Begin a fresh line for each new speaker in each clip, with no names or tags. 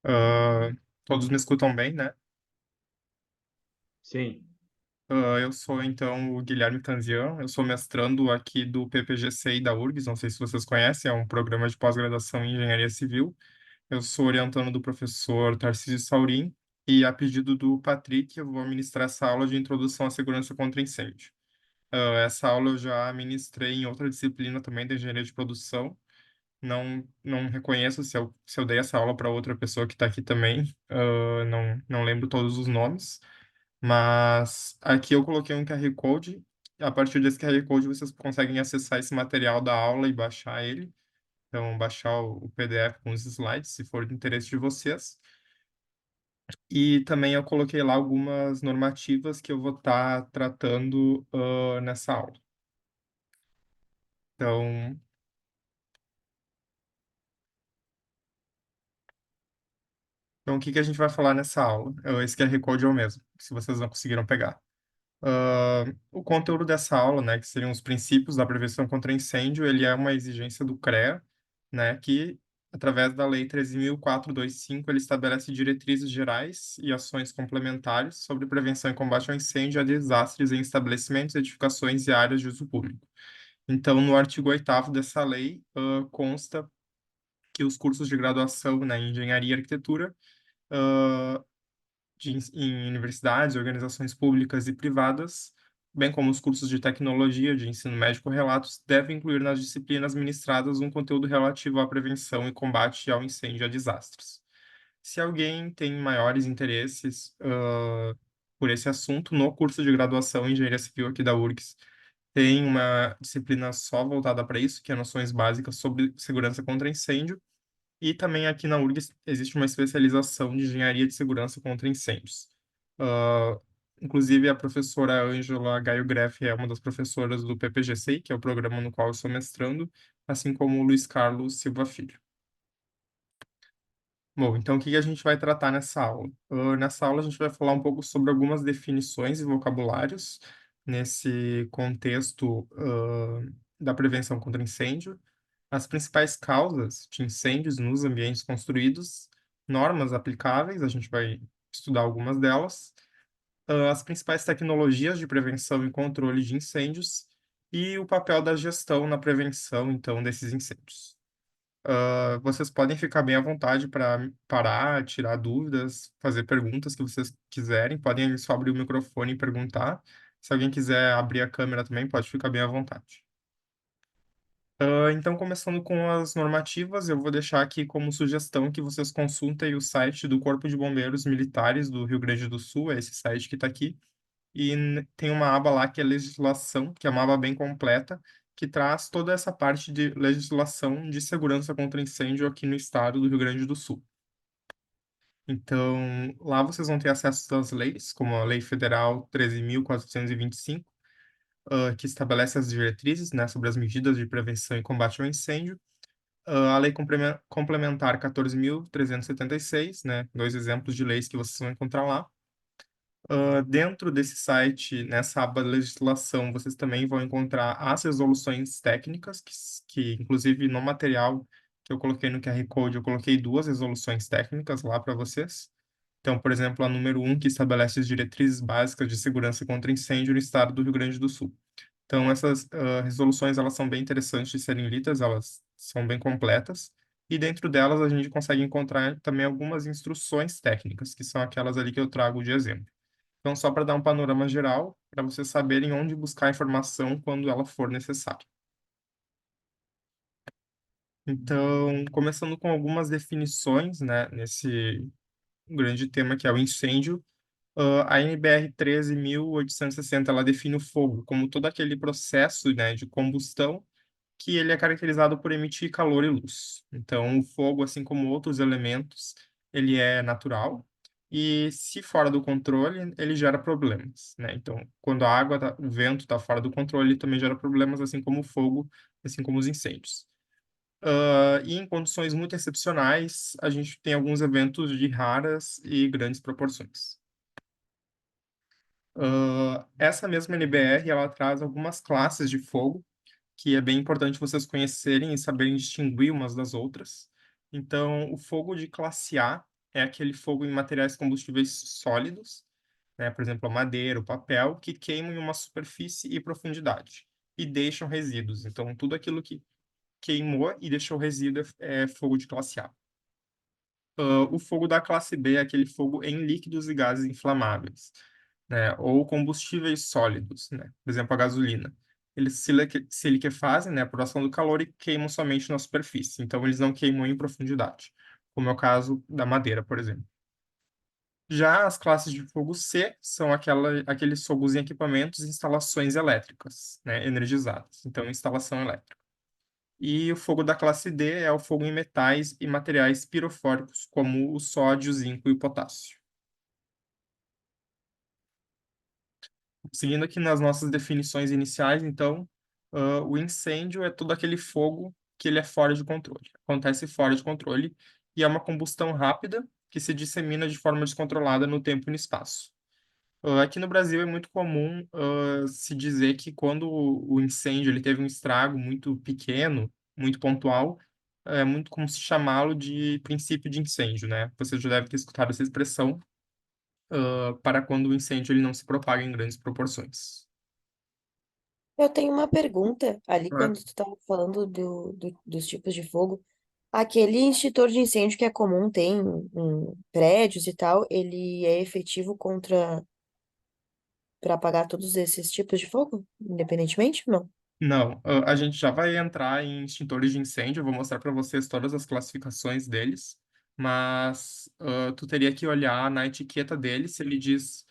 Ah, todos me escutam bem, né?
Sim.
Eu sou, então, o Guilherme Tanzian, eu sou mestrando aqui do PPGC e da URGS, não sei se vocês conhecem, é um programa de pós-graduação em Engenharia Civil. Eu sou orientando do professor Tarcísio Saurim e, a pedido do Patrick, eu vou ministrar essa aula de Introdução à Segurança contra Incêndio. Essa aula eu já ministrei em outra disciplina também da Engenharia de Produção. Não reconheço se eu dei essa aula para outra pessoa que está aqui também, não lembro todos os nomes. Mas aqui eu coloquei um QR Code. A partir desse QR Code vocês conseguem acessar esse material da aula e baixar ele. Então, baixar o PDF com os slides, se for de interesse de vocês. E também eu coloquei lá algumas normativas que eu vou estar tratando nessa aula. Então, o que que a gente vai falar nessa aula? Esse QR Code é o mesmo, se vocês não conseguiram pegar. O conteúdo dessa aula, né, que seriam os princípios da prevenção contra incêndio, ele é uma exigência do CREA, né, que, através da Lei 13.425, ele estabelece diretrizes gerais e ações complementares sobre prevenção e combate ao incêndio e a desastres em estabelecimentos, edificações e áreas de uso público. Então, no artigo 8º dessa lei, consta que os cursos de graduação, né, em engenharia e arquitetura, em universidades, organizações públicas e privadas, bem como os cursos de tecnologia de ensino médio correlatos, devem incluir nas disciplinas ministradas um conteúdo relativo à prevenção e combate ao incêndio e a desastres. Se alguém tem maiores interesses por esse assunto, no curso de graduação em Engenharia Civil aqui da URGS, tem uma disciplina só voltada para isso, que é Noções Básicas sobre Segurança contra Incêndio, e também aqui na URGS existe uma especialização de engenharia de segurança contra incêndios. Ah, Inclusive, a professora Ângela Gaio Greff é uma das professoras do PPGC, que é o programa no qual eu sou mestrando, assim como o Luiz Carlos Silva Filho. Bom, então o que que a gente vai tratar nessa aula? Nessa aula a gente vai falar um pouco sobre algumas definições e vocabulários nesse contexto, da prevenção contra incêndio, as principais causas de incêndios nos ambientes construídos, normas aplicáveis, a gente vai estudar algumas delas, as principais tecnologias de prevenção e controle de incêndios e o papel da gestão na prevenção, então, desses incêndios. Vocês podem ficar bem à vontade para parar, tirar dúvidas, fazer perguntas que vocês quiserem, podem só abrir o microfone e perguntar. Se alguém quiser abrir a câmera também, pode ficar bem à vontade. Então, começando com as normativas, eu vou deixar aqui como sugestão que vocês consultem o site do Corpo de Bombeiros Militares do Rio Grande do Sul, é esse site que está aqui, e tem uma aba lá que é legislação, que é uma aba bem completa, que traz toda essa parte de legislação de segurança contra incêndio aqui no estado do Rio Grande do Sul. Então, lá vocês vão ter acesso às leis, como a Lei Federal 13.425, que estabelece as diretrizes, né, sobre as medidas de prevenção e combate ao incêndio, a Lei Complementar 14.376, né? Dois exemplos de leis que vocês vão encontrar lá. Dentro desse site, nessa aba legislação, vocês também vão encontrar as resoluções técnicas, que inclusive no material que eu coloquei no QR Code, eu coloquei duas resoluções técnicas lá para vocês. Então, por exemplo, a número 1, que estabelece as diretrizes básicas de segurança contra incêndio no estado do Rio Grande do Sul. Então, essas resoluções, elas são bem interessantes de serem lidas, elas são bem completas, e dentro delas a gente consegue encontrar também algumas instruções técnicas, que são aquelas ali que eu trago de exemplo. Então, só para dar um panorama geral, para vocês saberem onde buscar a informação quando ela for necessária. Então, começando com algumas definições, né, nesse grande tema que é o incêndio, a NBR 13.860, ela define o fogo como todo aquele processo, né, de combustão que ele é caracterizado por emitir calor e luz. Então, o fogo, assim como outros elementos, ele é natural e, se fora do controle, ele gera problemas, né? Então, quando a água, o vento está fora do controle, ele também gera problemas, assim como o fogo, assim como os incêndios. E em condições muito excepcionais, a gente tem alguns eventos de raras e grandes proporções. Essa mesma NBR, ela traz algumas classes de fogo que é bem importante vocês conhecerem e saberem distinguir umas das outras. Então, o fogo de classe A, é aquele fogo em materiais combustíveis sólidos, né? Por exemplo, a madeira, o papel, que queimam em uma superfície e profundidade e deixam resíduos. Então, tudo aquilo que queimou e deixou resíduo é fogo de classe A. O fogo da classe B é aquele fogo em líquidos e gases inflamáveis, né? Ou combustíveis sólidos, né? Por exemplo, a gasolina. Eles se liquefazem, né, por ação do calor e queimam somente na superfície. Então, eles não queimam em profundidade, como é o caso da madeira, por exemplo. Já as classes de fogo C são aqueles fogos em equipamentos e instalações elétricas, né, energizadas. Então, instalação elétrica. E o fogo da classe D é o fogo em metais e materiais pirofóricos, como o sódio, o zinco e o potássio. Seguindo aqui nas nossas definições iniciais, então, o incêndio é todo aquele fogo que ele é fora de controle. Acontece fora de controle e é uma combustão rápida que se dissemina de forma descontrolada no tempo e no espaço. Aqui no Brasil é muito comum se dizer que quando o incêndio ele teve um estrago muito pequeno, muito pontual, é muito comum se chamá-lo de princípio de incêndio, né? Você já deve ter escutado essa expressão, para quando o incêndio ele não se propaga em grandes proporções.
Eu tenho uma pergunta ali
Ah,
quando tu estava falando dos tipos de fogo. Aquele extintor de incêndio que é comum, tem em prédios e tal, ele é efetivo para apagar todos esses tipos de fogo, independentemente? Não.
Não, a gente já vai entrar em extintores de incêndio, eu vou mostrar para vocês todas as classificações deles, mas tu teria que olhar na etiqueta dele se ele diz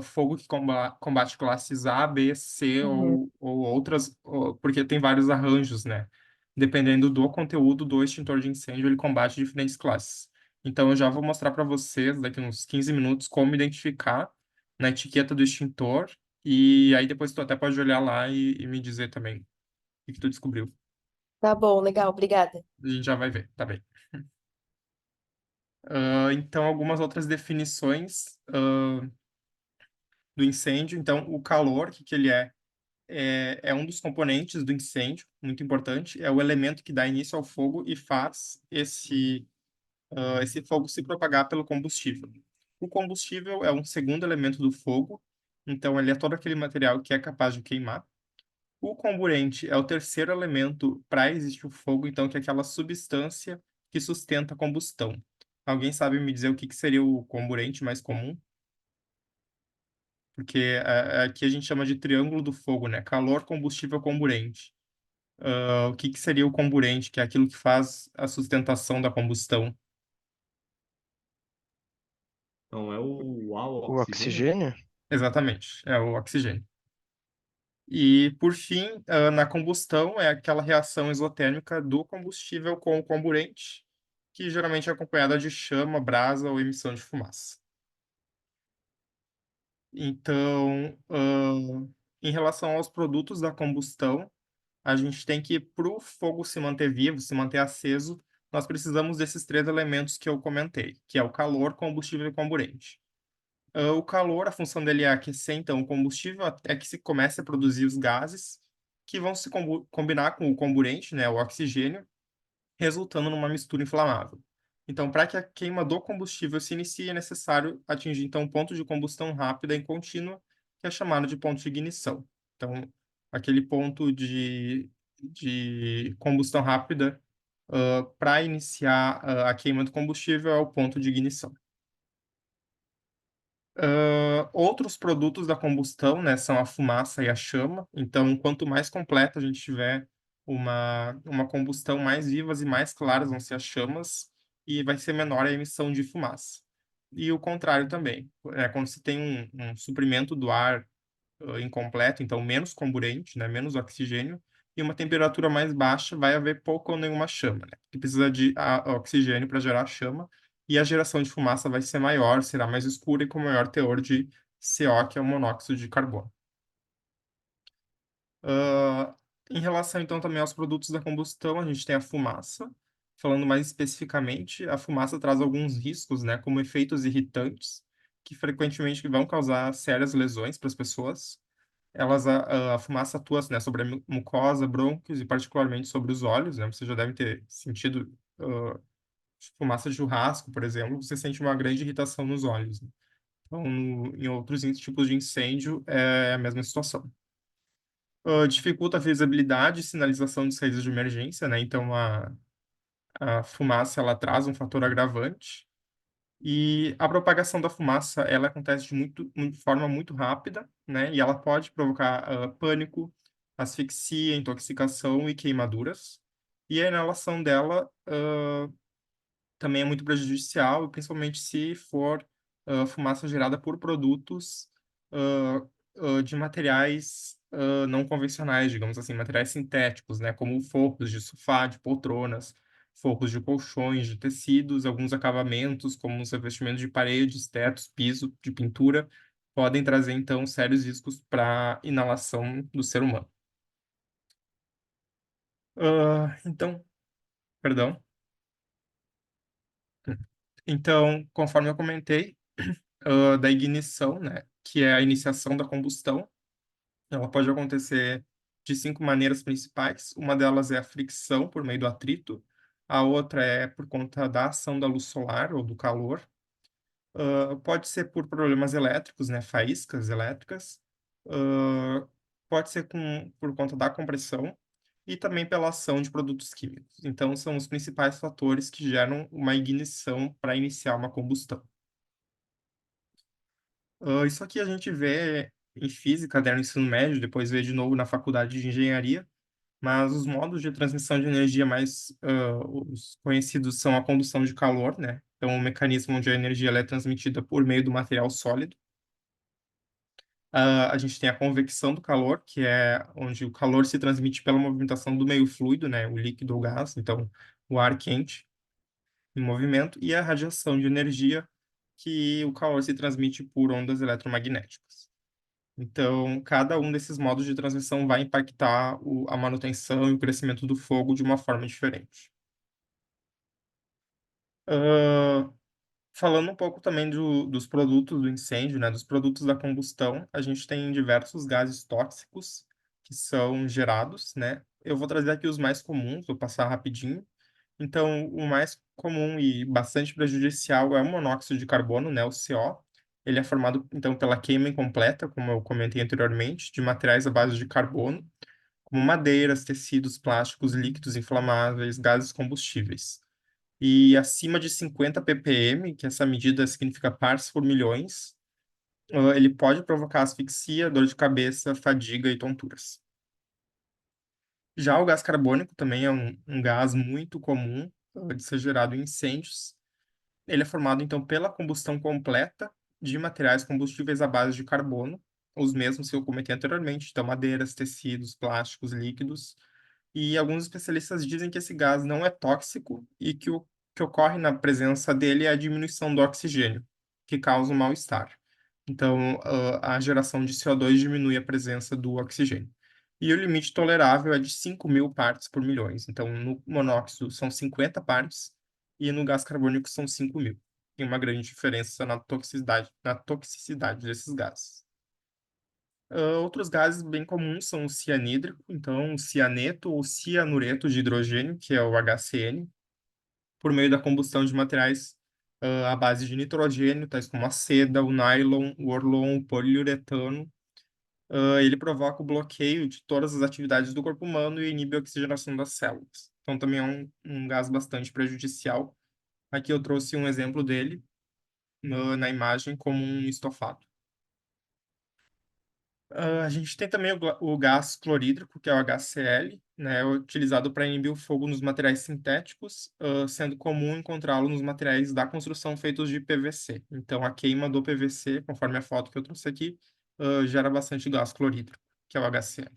fogo que combate classes A, B, C
Uhum.
ou outras, porque tem vários arranjos, né? Dependendo do conteúdo do extintor de incêndio, ele combate diferentes classes. Então, eu já vou mostrar para vocês, daqui uns 15 minutos, como identificar na etiqueta do extintor e aí depois tu até pode olhar lá e me dizer também o que tu descobriu.
Tá bom, legal, obrigada.
A gente já vai ver, tá bem. Então, algumas outras definições do incêndio. Então, o calor, que ele é um dos componentes do incêndio, muito importante. É o elemento que dá início ao fogo e faz esse fogo se propagar pelo combustível. O combustível é um segundo elemento do fogo. Então, ele é todo aquele material que é capaz de queimar. O comburente é o terceiro elemento para existir o fogo, então, que é aquela substância que sustenta a combustão. Alguém sabe me dizer o que seria o comburente mais comum? Porque aqui a gente chama de triângulo do fogo, né? Calor, combustível, comburente. O que seria o comburente, que é aquilo que faz a sustentação da combustão?
Então é o A, o
O
oxigênio?
oxigênio?
Exatamente, é o oxigênio. E, por fim, na combustão é aquela reação exotérmica do combustível com o comburente, que geralmente é acompanhada de chama, brasa ou emissão de fumaça. Então, em relação aos produtos da combustão, a gente tem que, para o fogo se manter vivo, se manter aceso, nós precisamos desses três elementos que eu comentei, que é o calor, combustível e comburente. O calor, a função dele é aquecer, então, o combustível até que se comece a produzir os gases que vão se combinar com o comburente, né, o oxigênio, resultando numa mistura inflamável. Então, para que a queima do combustível se inicie, é necessário atingir, então, um ponto de combustão rápida e contínua, que é chamado de ponto de ignição. Então, aquele ponto de combustão rápida, para iniciar a queima do combustível é o ponto de ignição. Outros produtos da combustão, né, são a fumaça e a chama. Então, quanto mais completa a gente tiver uma combustão, mais vivas e mais claras vão ser as chamas e vai ser menor a emissão de fumaça. E o contrário também. Quando se tem um suprimento do ar incompleto, então menos comburente, né, menos oxigênio, e uma temperatura mais baixa, vai haver pouca ou nenhuma chama, né? Porque precisa de oxigênio para gerar chama, e a geração de fumaça vai ser maior, será mais escura e com maior teor de CO, que é o monóxido de carbono. Ah, em relação, então, também aos produtos da combustão, a gente tem a fumaça. Falando mais especificamente, a fumaça traz alguns riscos, né, como efeitos irritantes, que frequentemente vão causar sérias lesões para as pessoas. A fumaça atua, né, sobre a mucosa, brônquios e particularmente sobre os olhos, né? Você já deve ter sentido fumaça de churrasco, por exemplo, você sente uma grande irritação nos olhos, né? Então, em outros tipos de incêndio, é a mesma situação. Dificulta a visibilidade e sinalização de saídas de emergência, né? Então, a fumaça, ela traz um fator agravante. E a propagação da fumaça, ela acontece de forma muito rápida, né? E ela pode provocar pânico, asfixia, intoxicação e queimaduras. E a inalação dela também é muito prejudicial, principalmente se for fumaça gerada por produtos ah, de materiais não convencionais, digamos assim, materiais sintéticos, né, como forros de sofá, de poltronas, forros de colchões, de tecidos, alguns acabamentos, como os revestimentos de paredes, tetos, piso, de pintura, podem trazer, então, sérios riscos para inalação do ser humano. Então, perdão. Então, conforme eu comentei, da ignição, né, que é a iniciação da combustão. Ela pode acontecer de 5 maneiras principais. Uma delas é a fricção por meio do atrito, a outra é por conta da ação da luz solar ou do calor. Pode ser por problemas elétricos, né, faíscas elétricas. Ah, Pode ser por conta da compressão e também pela ação de produtos químicos. Então, são os principais fatores que geram uma ignição para iniciar uma combustão. Isso aqui a gente vê em física, né, no ensino médio, depois vê de novo na faculdade de engenharia, mas os modos de transmissão de energia mais os conhecidos são a condução de calor, né? Então, o mecanismo onde a energia ela é transmitida por meio do material sólido. A gente tem a convecção do calor, que é onde o calor se transmite pela movimentação do meio fluido, né? O líquido ou gás, então o ar quente em movimento, e a radiação de energia, que o calor se transmite por ondas eletromagnéticas. Então, cada um desses modos de transmissão vai impactar a manutenção e o crescimento do fogo de uma forma diferente. Ah, Falando um pouco também dos produtos do incêndio, né, dos produtos da combustão, a gente tem diversos gases tóxicos que são gerados, né? Eu vou trazer aqui os mais comuns, vou passar rapidinho. Então, o mais comum e bastante prejudicial é o monóxido de carbono, né, o CO. Ele é formado, então, pela queima incompleta, como eu comentei anteriormente, de materiais à base de carbono, como madeiras, tecidos, plásticos, líquidos inflamáveis, gases combustíveis. E acima de 50 ppm, que essa medida significa partes por milhões, ele pode provocar asfixia, dor de cabeça, fadiga e tonturas. Já o gás carbônico também é um gás muito comum de ser gerado em incêndios. Ele é formado, então, pela combustão completa de materiais combustíveis à base de carbono, os mesmos que eu comentei anteriormente, então madeiras, tecidos, plásticos, líquidos. E alguns especialistas dizem que esse gás não é tóxico e que o que ocorre na presença dele é a diminuição do oxigênio, que causa um mal-estar. Então, a geração de CO2 diminui a presença do oxigênio. E o limite tolerável é de 5.000 partes por milhões. Então, no monóxido são 50 partes e no gás carbônico são 5.000. Tem uma grande diferença na toxicidade desses gases. Outros gases bem comuns são o cianídrico, então o cianeto ou cianureto de hidrogênio, que é o HCN, por meio da combustão de materiais à base de nitrogênio, tais como a seda, o nylon, o orlon, o poliuretano. Ele provoca o bloqueio de todas as atividades do corpo humano e inibe a oxigenação das células. Então também é um gás bastante prejudicial. Aqui eu trouxe um exemplo dele na imagem como um estofado. A gente tem também o gás clorídrico, que é o HCl, né, utilizado para inibir o fogo nos materiais sintéticos, sendo comum encontrá-lo nos materiais da construção feitos de PVC. Então, a queima do PVC, conforme a foto que eu trouxe aqui, gera bastante gás clorídrico, que é o HCl.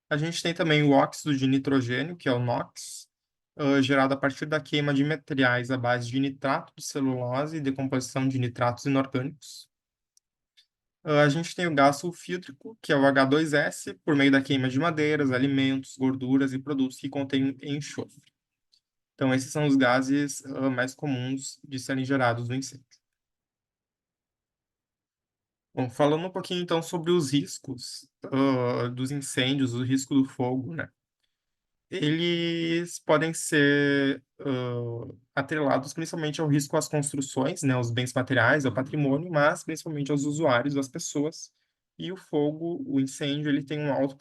A gente tem também o óxido de nitrogênio, que é o NOx, gerado a partir da queima de materiais à base de nitrato de celulose e decomposição de nitratos inorgânicos. A gente tem o gás sulfídrico, que é o H2S, por meio da queima de madeiras, alimentos, gorduras e produtos que contêm enxofre. Então, esses são os gases mais comuns de serem gerados no incêndio. Bom, falando um pouquinho então sobre os riscos dos incêndios, o risco do fogo, né? eles podem ser atrelados principalmente ao risco às construções, né, aos bens materiais, ao patrimônio, mas principalmente aos usuários, às pessoas. E o fogo, o incêndio, ele tem um alto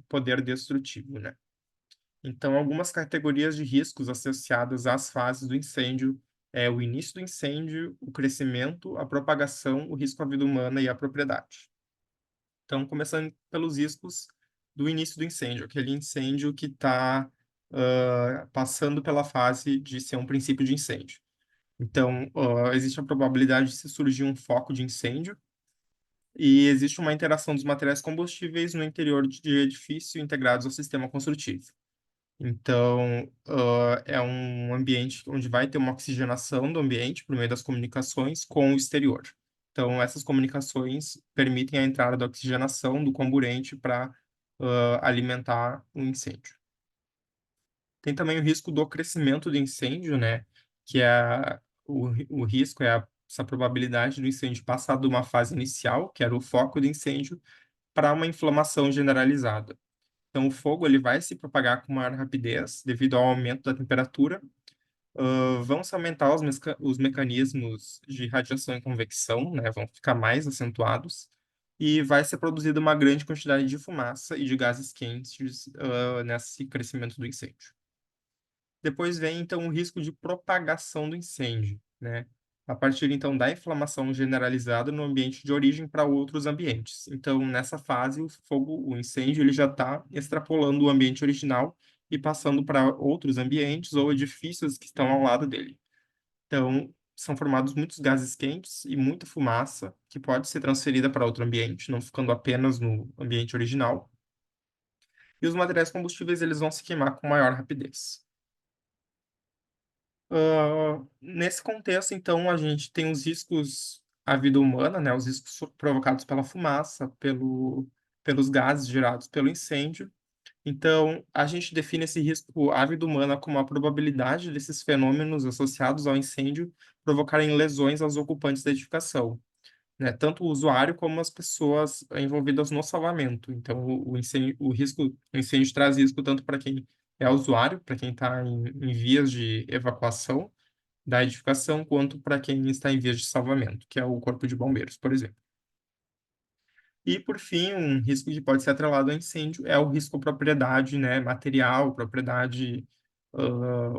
poder destrutivo, né? Então, algumas categorias de riscos associadas às fases do incêndio é o início do incêndio, o crescimento, a propagação, o risco à vida humana e à propriedade. Então, começando pelos riscos do início do incêndio, aquele incêndio que está passando pela fase de ser um princípio de incêndio. Então, existe a probabilidade de se surgir um foco de incêndio e existe uma interação dos materiais combustíveis no interior de edifício integrados ao sistema construtivo. Então, é um ambiente onde vai ter uma oxigenação do ambiente por meio das comunicações com o exterior. Então, essas comunicações permitem a entrada da oxigenação do comburente para alimentar o incêndio. Tem também o risco do crescimento do incêndio, né? Que é o risco é essa probabilidade do incêndio passar de uma fase inicial, que era o foco do incêndio, para uma inflamação generalizada. Então, o fogo ele vai se propagar com maior rapidez devido ao aumento da temperatura. Vão se aumentar os mecanismos de radiação e convecção, né? Vão ficar mais acentuados. E vai ser produzida uma grande quantidade de fumaça e de gases quentes, nesse crescimento do incêndio. Depois vem, então, o risco de propagação do incêndio, né? A partir, então, da inflamação generalizada no ambiente de origem para outros ambientes. Então, nessa fase, o incêndio, ele já está extrapolando o ambiente original e passando para outros ambientes ou edifícios que estão ao lado dele. Então, são formados muitos gases quentes e muita fumaça que pode ser transferida para outro ambiente, não ficando apenas no ambiente original. E os materiais combustíveis, eles vão se queimar com maior rapidez. Nesse contexto, então, a gente tem os riscos à vida humana, né? Os riscos provocados pela fumaça, pelos gases gerados pelo incêndio. Então, a gente define esse risco à vida humana como a probabilidade desses fenômenos associados ao incêndio provocarem lesões aos ocupantes da edificação, né? Tanto o usuário como as pessoas envolvidas no salvamento. Então, o incêndio traz risco tanto para quem é usuário, para quem está em vias de evacuação da edificação, quanto para quem está em vias de salvamento, que é o Corpo de Bombeiros, por exemplo. E, por fim, um risco que pode ser atrelado ao incêndio é o risco à propriedade, né, material, propriedade,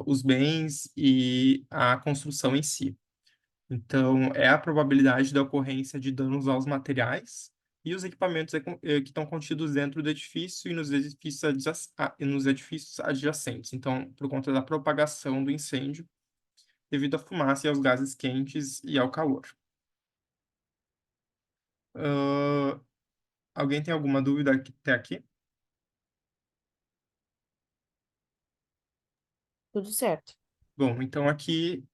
os bens e a construção em si. Então, é a probabilidade da ocorrência de danos aos materiais e os equipamentos que estão contidos dentro do edifício e nos edifícios adjacentes. Então, por conta da propagação do incêndio, devido à fumaça e aos gases quentes e ao calor. Ah, alguém tem alguma dúvida até aqui?
Tudo certo.
Bom, então aqui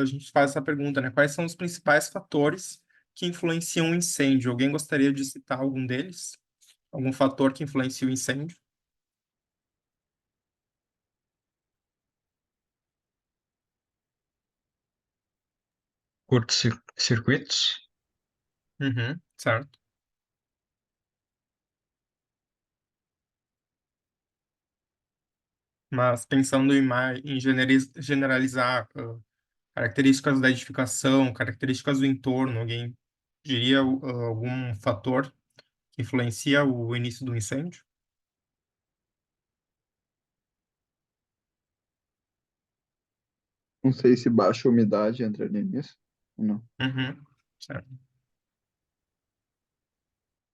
a gente faz essa pergunta, né? Quais são os principais fatores que influenciam o incêndio? Alguém gostaria de citar algum deles? Algum fator que influencia o incêndio?
Curtos-circuitos?
Uhum, certo. Mas pensando em generalizar características da edificação, características do entorno, alguém diria algum fator que influencia o início do incêndio?
Não sei se baixa umidade entraria nisso. Ou não.
Uhum, certo.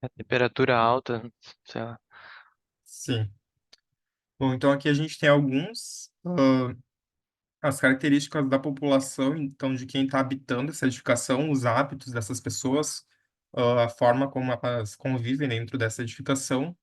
A temperatura alta, sei lá.
Sim. Bom, então aqui a gente tem as características da população, então de quem está habitando essa edificação, os hábitos dessas pessoas, a forma como elas convivem dentro dessa edificação,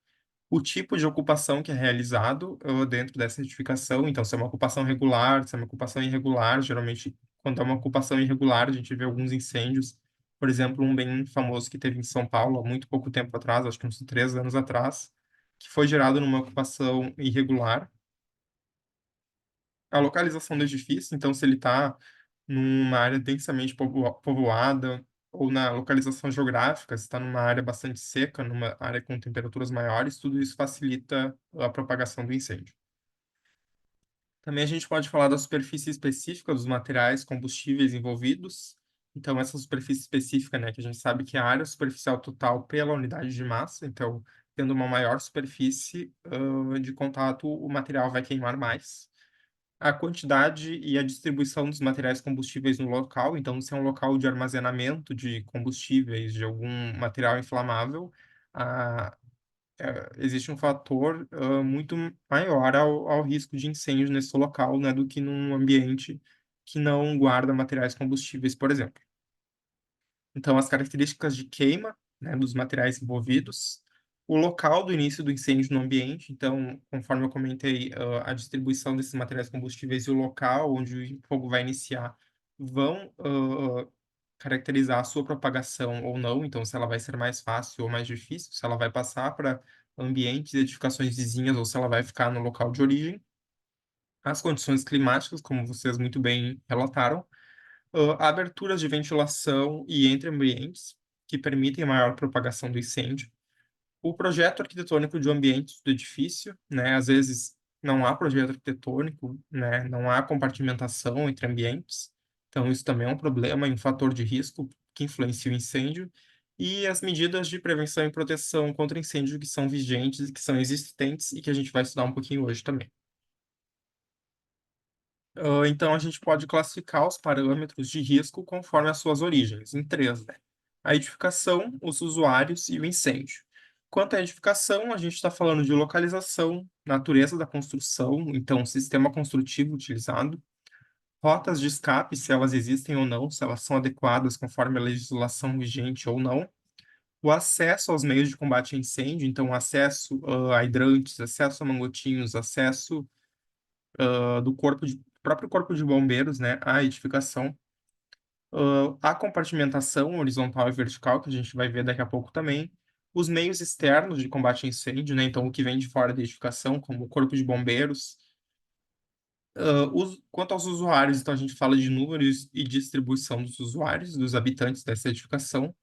o tipo de ocupação que é realizado dentro dessa edificação, então se é uma ocupação regular, se é uma ocupação irregular, geralmente quando é uma ocupação irregular, a gente vê alguns incêndios, por exemplo, um bem famoso que teve em São Paulo há muito pouco tempo atrás, acho que uns 3 anos atrás, que foi gerado numa ocupação irregular. A localização do edifício, então se ele está numa área densamente povoada, ou na localização geográfica, se está numa área bastante seca, numa área com temperaturas maiores, tudo isso facilita a propagação do incêndio. Também a gente pode falar da superfície específica dos materiais combustíveis envolvidos. Então, essa superfície específica, né, que a gente sabe que é a área superficial total pela unidade de massa. Então, tendo uma maior superfície de contato, o material vai queimar mais. A quantidade e a distribuição dos materiais combustíveis no local. Então, se é um local de armazenamento de combustíveis, de algum material inflamável, a, existe um fator muito maior ao risco de incêndio nesse local, né, do que num ambiente que não guarda materiais combustíveis, por exemplo. Então, as características de queima, né, dos materiais envolvidos, o local do início do incêndio no ambiente. Então, conforme eu comentei, a distribuição desses materiais combustíveis e o local onde o fogo vai iniciar vão caracterizar a sua propagação ou não. Então, se ela vai ser mais fácil ou mais difícil, se ela vai passar para ambientes e edificações vizinhas ou se ela vai ficar no local de origem. As condições climáticas, como vocês muito bem relataram, aberturas de ventilação e entre ambientes que permitem maior propagação do incêndio. O projeto arquitetônico de ambientes do edifício, né? Às vezes não há projeto arquitetônico, né? Não há compartimentação entre ambientes. Então, isso também é um problema e um fator de risco que influencia o incêndio. E as medidas de prevenção e proteção contra incêndio que são vigentes, que são existentes e que a gente vai estudar um pouquinho hoje também. Então, a gente pode classificar os parâmetros de risco conforme as suas origens, em três, né? A edificação, os usuários e o incêndio. Quanto à edificação, a gente está falando de localização, natureza da construção, então, sistema construtivo utilizado, rotas de escape, se elas existem ou não, se elas são adequadas conforme a legislação vigente ou não, o acesso aos meios de combate a incêndio, então, acesso a hidrantes, acesso a mangotinhos, acesso do próprio corpo de bombeiros, né, à edificação, a compartimentação horizontal e vertical, que a gente vai ver daqui a pouco também, os meios externos de combate a incêndio, né, então o que vem de fora da edificação, como o corpo de bombeiros. Quanto aos usuários, então a gente fala de números e distribuição dos usuários, dos habitantes dessa edificação.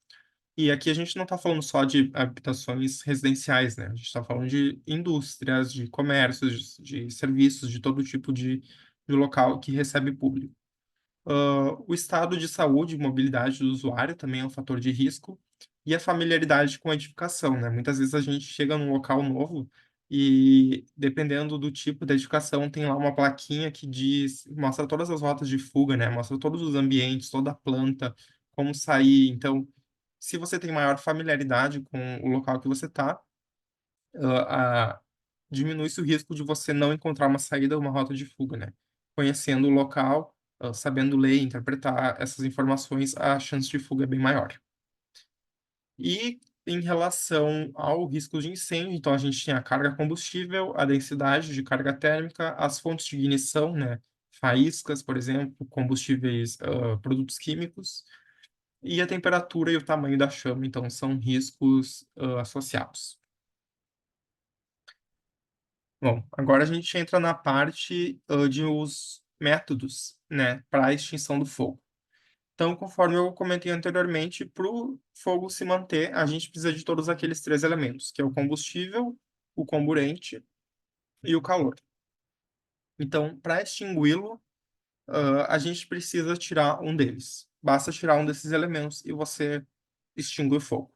E aqui a gente não está falando só de habitações residenciais, né? A gente está falando de indústrias, de comércios, de serviços, de todo tipo de local que recebe público. O estado de saúde e mobilidade do usuário também é um fator de risco. E a familiaridade com a edificação, né? Muitas vezes a gente chega num local novo e, dependendo do tipo da edificação, tem lá uma plaquinha que diz, mostra todas as rotas de fuga, né? Mostra todos os ambientes, toda a planta, como sair. Então, se você tem maior familiaridade com o local que você está, diminui-se o risco de você não encontrar uma saída ou uma rota de fuga, né? Conhecendo o local, sabendo ler e interpretar essas informações, a chance de fuga é bem maior. E em relação ao risco de incêndio, então a gente tem a carga combustível, a densidade de carga térmica, as fontes de ignição, né? Faíscas, por exemplo, combustíveis, produtos químicos, e a temperatura e o tamanho da chama, então são riscos associados. Bom, agora a gente entra na parte de os métodos, né, para a extinção do fogo. Então, conforme eu comentei anteriormente, para o fogo se manter, a gente precisa de todos aqueles três elementos, que é o combustível, o comburente e o calor. Então, para extingui-lo, a gente precisa tirar um deles. Basta tirar um desses elementos e você extingue o fogo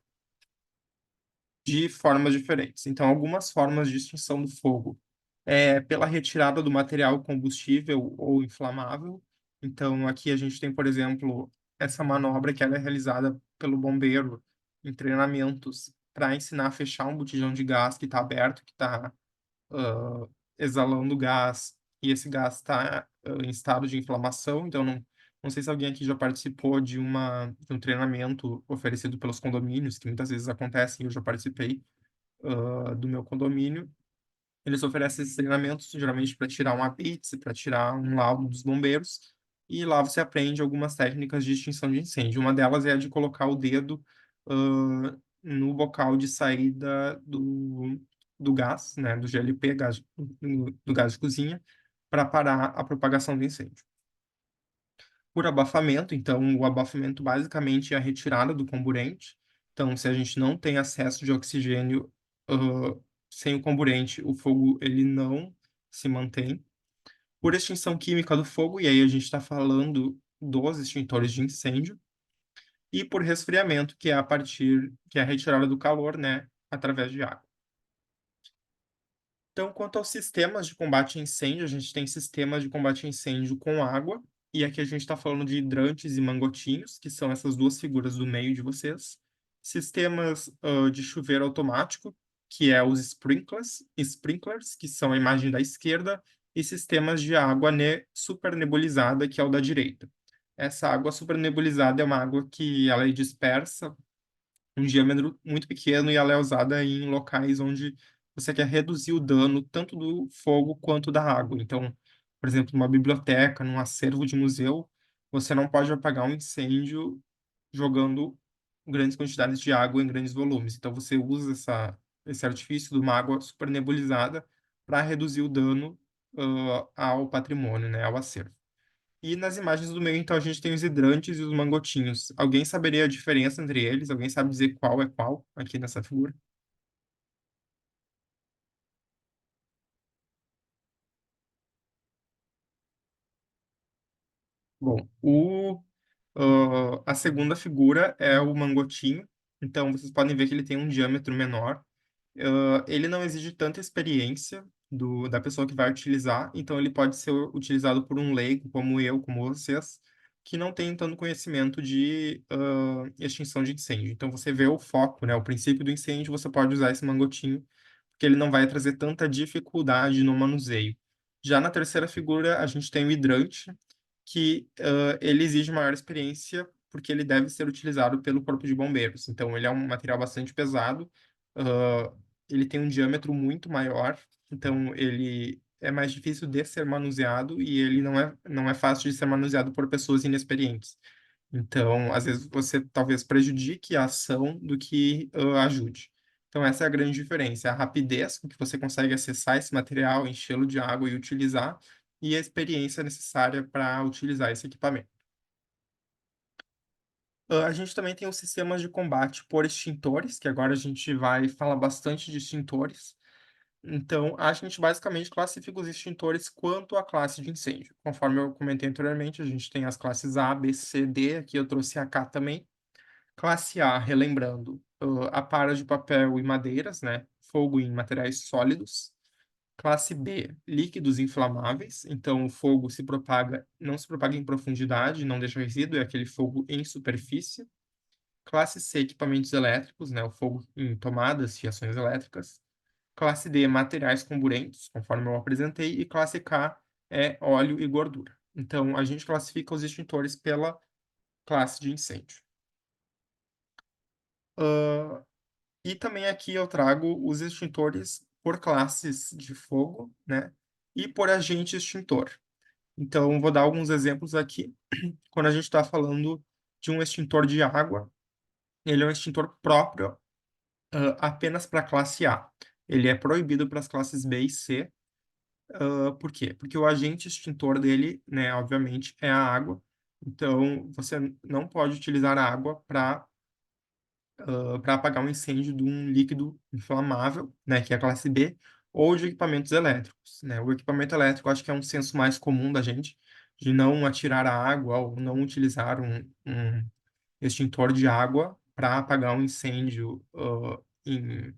de formas diferentes. Então, algumas formas de extinção do fogo é pela retirada do material combustível ou inflamável. Então, aqui a gente tem, por exemplo, essa manobra que ela é realizada pelo bombeiro em treinamentos para ensinar a fechar um botijão de gás que está aberto, que está exalando gás, e esse gás está em estado de inflamação. Então, não sei se alguém aqui já participou de um treinamento oferecido pelos condomínios, que muitas vezes acontecem, eu já participei do meu condomínio. Eles oferecem esses treinamentos, geralmente para tirar uma blitz, para tirar um laudo dos bombeiros, e lá você aprende algumas técnicas de extinção de incêndio. Uma delas é a de colocar o dedo no bocal de saída do gás, né, do GLP, do gás de cozinha, para parar a propagação do incêndio. Por abafamento, então, o abafamento basicamente é a retirada do comburente. Então, se a gente não tem acesso de oxigênio, sem o comburente, o fogo ele não se mantém. por extinção química do fogo, e aí a gente está falando dos extintores de incêndio, e por resfriamento, que é a retirada do calor, né, através de água. Então, quanto aos sistemas de combate a incêndio, a gente tem sistemas de combate a incêndio com água, e aqui a gente está falando de hidrantes e mangotinhos, que são essas duas figuras do meio de vocês. Sistemas de chuveiro automático, que é os sprinklers, que são a imagem da esquerda, e sistemas de água supernebulizada, que é o da direita. Essa água supernebulizada é uma água que ela é dispersa um diâmetro muito pequeno e ela é usada em locais onde você quer reduzir o dano tanto do fogo quanto da água. Então, por exemplo, numa biblioteca, num acervo de museu, você não pode apagar um incêndio jogando grandes quantidades de água em grandes volumes. Então, você usa esse artifício de uma água super nebulizada para reduzir o dano ao patrimônio, né, ao acervo. E nas imagens do meio, então, a gente tem os hidrantes e os mangotinhos. Alguém saberia a diferença entre eles? Alguém sabe dizer qual é qual aqui nessa figura? Bom, a segunda figura é o mangotinho. Então, vocês podem ver que ele tem um diâmetro menor. Ele não exige tanta experiência da pessoa que vai utilizar, então ele pode ser utilizado por um leigo, como eu, como vocês, que não tem tanto conhecimento de extinção de incêndio. Então, você vê o foco, né, o princípio do incêndio, você pode usar esse mangotinho, porque ele não vai trazer tanta dificuldade no manuseio. Já na terceira figura, a gente tem o hidrante, que ele exige maior experiência, porque ele deve ser utilizado pelo Corpo de Bombeiros. Então, ele é um material bastante pesado, ah, ele tem um diâmetro muito maior, então ele é mais difícil de ser manuseado e ele não é fácil de ser manuseado por pessoas inexperientes. Então, às vezes você talvez prejudique a ação do que ajude. Então, essa é a grande diferença, a rapidez com que você consegue acessar esse material, enchê-lo de água e utilizar, e a experiência necessária para utilizar esse equipamento. A gente também tem os sistemas de combate por extintores, que agora a gente vai falar bastante de extintores. Então, a gente basicamente classifica os extintores quanto à classe de incêndio. Conforme eu comentei anteriormente, a gente tem as classes A, B, C, D, aqui eu trouxe a K também. Classe A, relembrando, aparas de papel e madeiras, né? Fogo em materiais sólidos. Classe B, líquidos inflamáveis. Então, o fogo não se propaga em profundidade, não deixa resíduo, é aquele fogo em superfície. Classe C, equipamentos elétricos, né? O fogo em tomadas, fiações elétricas. Classe D, materiais comburentos, conforme eu apresentei. E classe K é óleo e gordura. Então, a gente classifica os extintores pela classe de incêndio. E também aqui eu trago os extintores por classes de fogo, né? E por agente extintor. Então, vou dar alguns exemplos aqui. Quando a gente está falando de um extintor de água, ele é um extintor próprio, apenas para a classe A. Ele é proibido para as classes B e C. Por quê? Porque o agente extintor dele, né, obviamente, é a água. Então, você não pode utilizar a água para apagar um incêndio de um líquido inflamável, né, que é a classe B, ou de equipamentos elétricos, né? O equipamento elétrico, acho que é um senso mais comum da gente, de não atirar a água ou não utilizar um extintor de água para apagar um incêndio em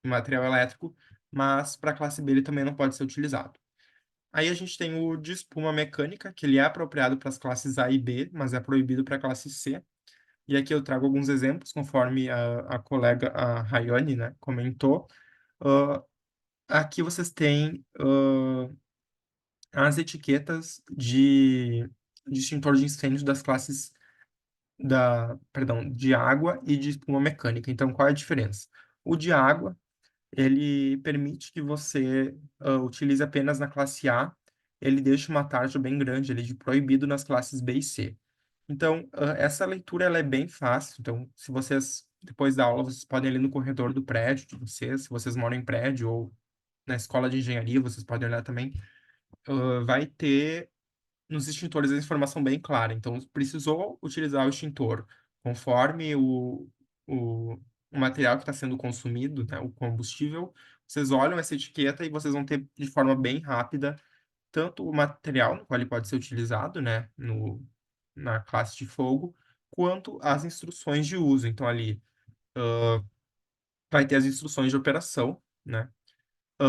material elétrico, mas para a classe B ele também não pode ser utilizado. Aí a gente tem o de espuma mecânica, que ele é apropriado para as classes A e B, mas é proibido para a classe C. E aqui eu trago alguns exemplos, conforme a colega, a Rayane, né, comentou. Ah, aqui vocês têm as etiquetas de extintor de incêndio das classes perdão, de água e de espuma mecânica. Então, qual é a diferença? O de água, ele permite que você utilize apenas na classe A, ele deixa uma tarja bem grande, ele é de proibido nas classes B e C. Então, essa leitura ela é bem fácil. Então, se vocês, depois da aula, vocês podem ir ali no corredor do prédio de vocês, se vocês moram em prédio ou na escola de engenharia, vocês podem olhar também. Vai ter nos extintores a informação bem clara. Então, precisou utilizar o extintor conforme o, o material que está sendo consumido, né, o combustível. Vocês olham essa etiqueta e vocês vão ter de forma bem rápida tanto o material no qual ele pode ser utilizado, né, na classe de fogo, quanto as instruções de uso. Então, ali vai ter as instruções de operação, né?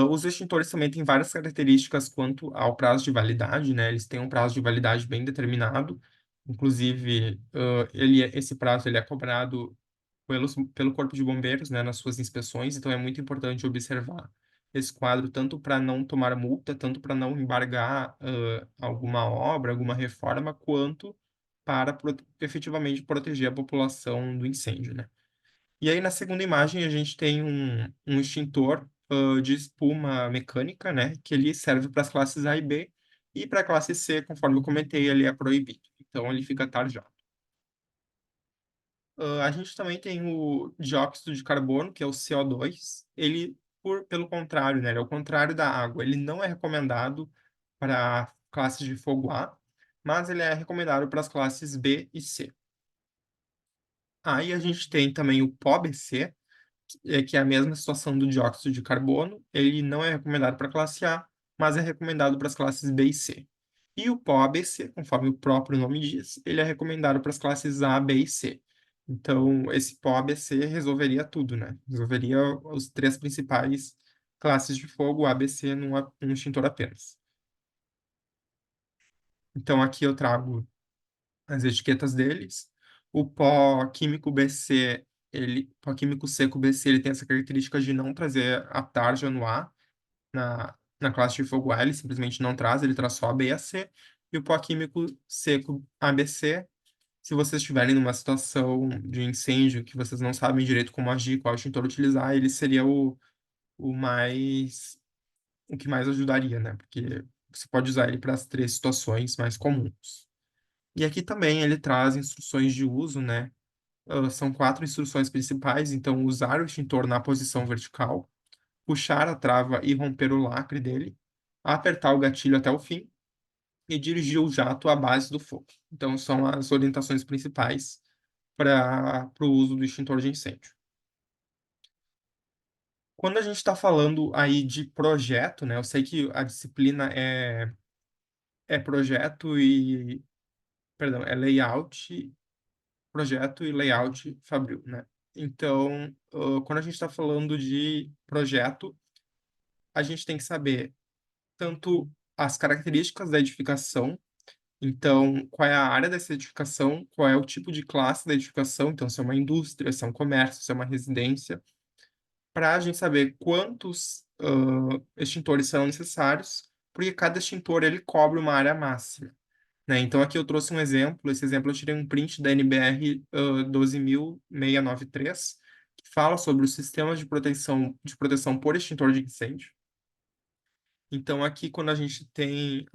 Os extintores também têm várias características quanto ao prazo de validade, né? Eles têm um prazo de validade bem determinado. Inclusive, esse prazo ele é cobrado pelo Corpo de Bombeiros, né, nas suas inspeções. Então, é muito importante observar esse quadro, tanto para não tomar multa, tanto para não embargar alguma obra, alguma reforma, quanto para efetivamente proteger a população do incêndio, né? E aí, na segunda imagem, a gente tem um extintor de espuma mecânica, né? Que ele serve para as classes A e B. E para a classe C, conforme eu comentei, ele é proibido. Então, ele fica tarjado. A gente também tem o dióxido de carbono, que é o CO2. Ele, pelo contrário, né? Ele é o contrário da água. Ele não é recomendado para classes de fogo A, mas ele é recomendado para as classes B e C. Aí a gente tem também o pó-BC, que é a mesma situação do dióxido de carbono. Ele não é recomendado para a classe A, mas é recomendado para as classes B e C. E o pó ABC, conforme o próprio nome diz, ele é recomendado para as classes A, B e C. Então, esse pó ABC resolveria tudo, né? Resolveria os três principais classes de fogo, A, B, C, num extintor apenas. Então, aqui eu trago as etiquetas deles. O pó químico BC, pó químico seco BC, ele tem essa característica de não trazer a tarja no A, na classe de fogo A, ele simplesmente não traz, ele traz só a B e a C. E o pó químico seco ABC, se vocês estiverem numa situação de incêndio que vocês não sabem direito como agir, qual extintor utilizar, ele seria o o que mais ajudaria, né? Porque você pode usar ele para as três situações mais comuns. E aqui também ele traz instruções de uso, né? São 4 instruções principais. Então, usar o extintor na posição vertical, puxar a trava e romper o lacre dele, apertar o gatilho até o fim e dirigir o jato à base do fogo. Então, são as orientações principais para o uso do extintor de incêndio. Quando a gente está falando aí de projeto, né? Eu sei que a disciplina é projeto e, perdão, é layout, projeto e layout Fabril, né? Então, quando a gente está falando de projeto, a gente tem que saber tanto as características da edificação, então, qual é a área dessa edificação, qual é o tipo de classe da edificação, então, se é uma indústria, se é um comércio, se é uma residência, para a gente saber quantos extintores serão necessários, porque cada extintor ele cobre uma área máxima, né? Então, aqui eu trouxe um exemplo, esse exemplo eu tirei um print da NBR 12.693, que fala sobre os sistemas de proteção por extintor de incêndio. Então, aqui, quando a gente tem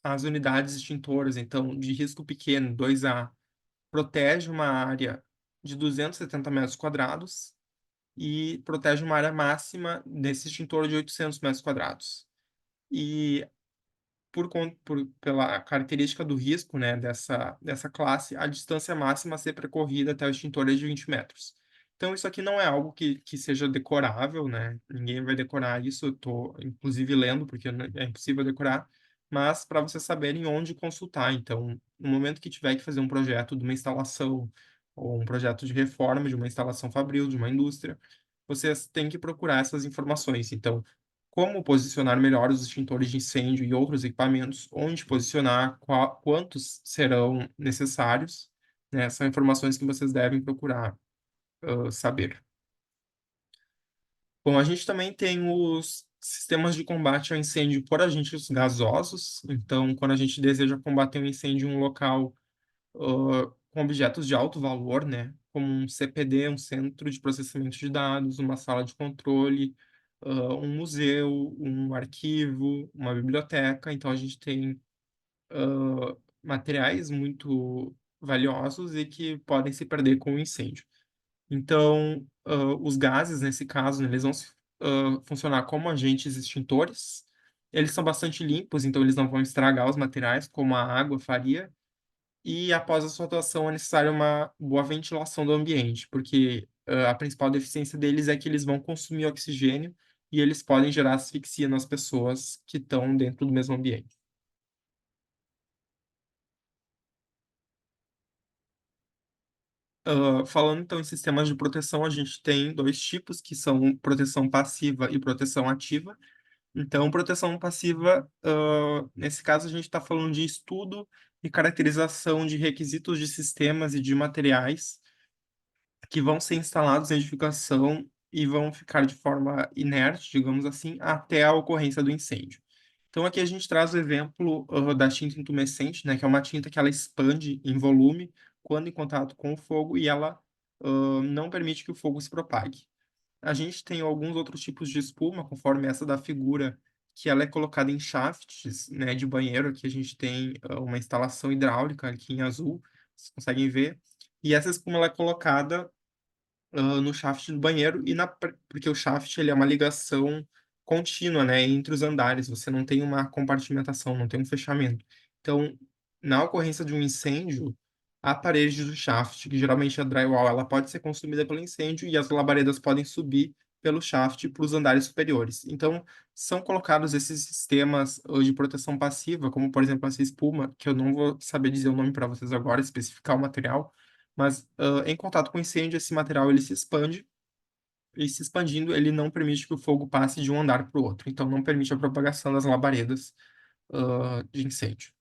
as unidades extintoras, então, de risco pequeno, 2A, protege uma área de 270 metros quadrados e protege uma área máxima desse extintor de 800 metros quadrados. E pela característica do risco, né, dessa classe, a distância máxima a ser percorrida até o extintor é de 20 metros. Então, isso aqui não é algo que seja decorável, né? Ninguém vai decorar isso. Eu estou, inclusive, lendo, porque é impossível decorar. Mas para vocês saberem onde consultar. Então, no momento que tiver que fazer um projeto de uma instalação ou um projeto de reforma de uma instalação fabril, de uma indústria, vocês têm que procurar essas informações. Então, como posicionar melhor os extintores de incêndio e outros equipamentos, onde posicionar, quantos serão necessários, né? São informações que vocês devem procurar saber. Bom, a gente também tem os sistemas de combate ao incêndio por agentes gasosos. Então, quando a gente deseja combater um incêndio em um local com objetos de alto valor, né? Como um CPD, um centro de processamento de dados, uma sala de controle, um museu, um arquivo, uma biblioteca. Então, a gente tem materiais muito valiosos e que podem se perder com o incêndio. Então, os gases, nesse caso, né, eles vão funcionar como agentes extintores. Eles são bastante limpos, então eles não vão estragar os materiais, como a água faria. E após a sua atuação é necessária uma boa ventilação do ambiente, porque a principal deficiência deles é que eles vão consumir oxigênio e eles podem gerar asfixia nas pessoas que estão dentro do mesmo ambiente. Falando então em sistemas de proteção, a gente tem dois tipos, que são proteção passiva e proteção ativa. Então, proteção passiva, nesse caso, a gente está falando de estudo e caracterização de requisitos de sistemas e de materiais que vão ser instalados em edificação e vão ficar de forma inerte, digamos assim, até a ocorrência do incêndio. Então, aqui a gente traz o exemplo, da tinta intumescente, né, que é uma tinta que ela expande em volume quando em contato com o fogo e ela, não permite que o fogo se propague. A gente tem alguns outros tipos de espuma, conforme essa da figura, que ela é colocada em shafts, né, de banheiro. Aqui a gente tem uma instalação hidráulica aqui em azul, vocês conseguem ver. E essa espuma ela é colocada no shaft do banheiro porque o shaft ele é uma ligação contínua, né, entre os andares. Você não tem uma compartimentação, não tem um fechamento. Então, na ocorrência de um incêndio, a parede do shaft, que geralmente é drywall, ela pode ser consumida pelo incêndio e as labaredas podem subir pelo shaft para os andares superiores. Então, são colocados esses sistemas de proteção passiva, como por exemplo essa espuma, que eu não vou saber dizer o nome para vocês agora, especificar o material, mas em contato com o incêndio, esse material ele se expande, e se expandindo, ele não permite que o fogo passe de um andar para o outro. Então, não permite a propagação das labaredas de incêndio.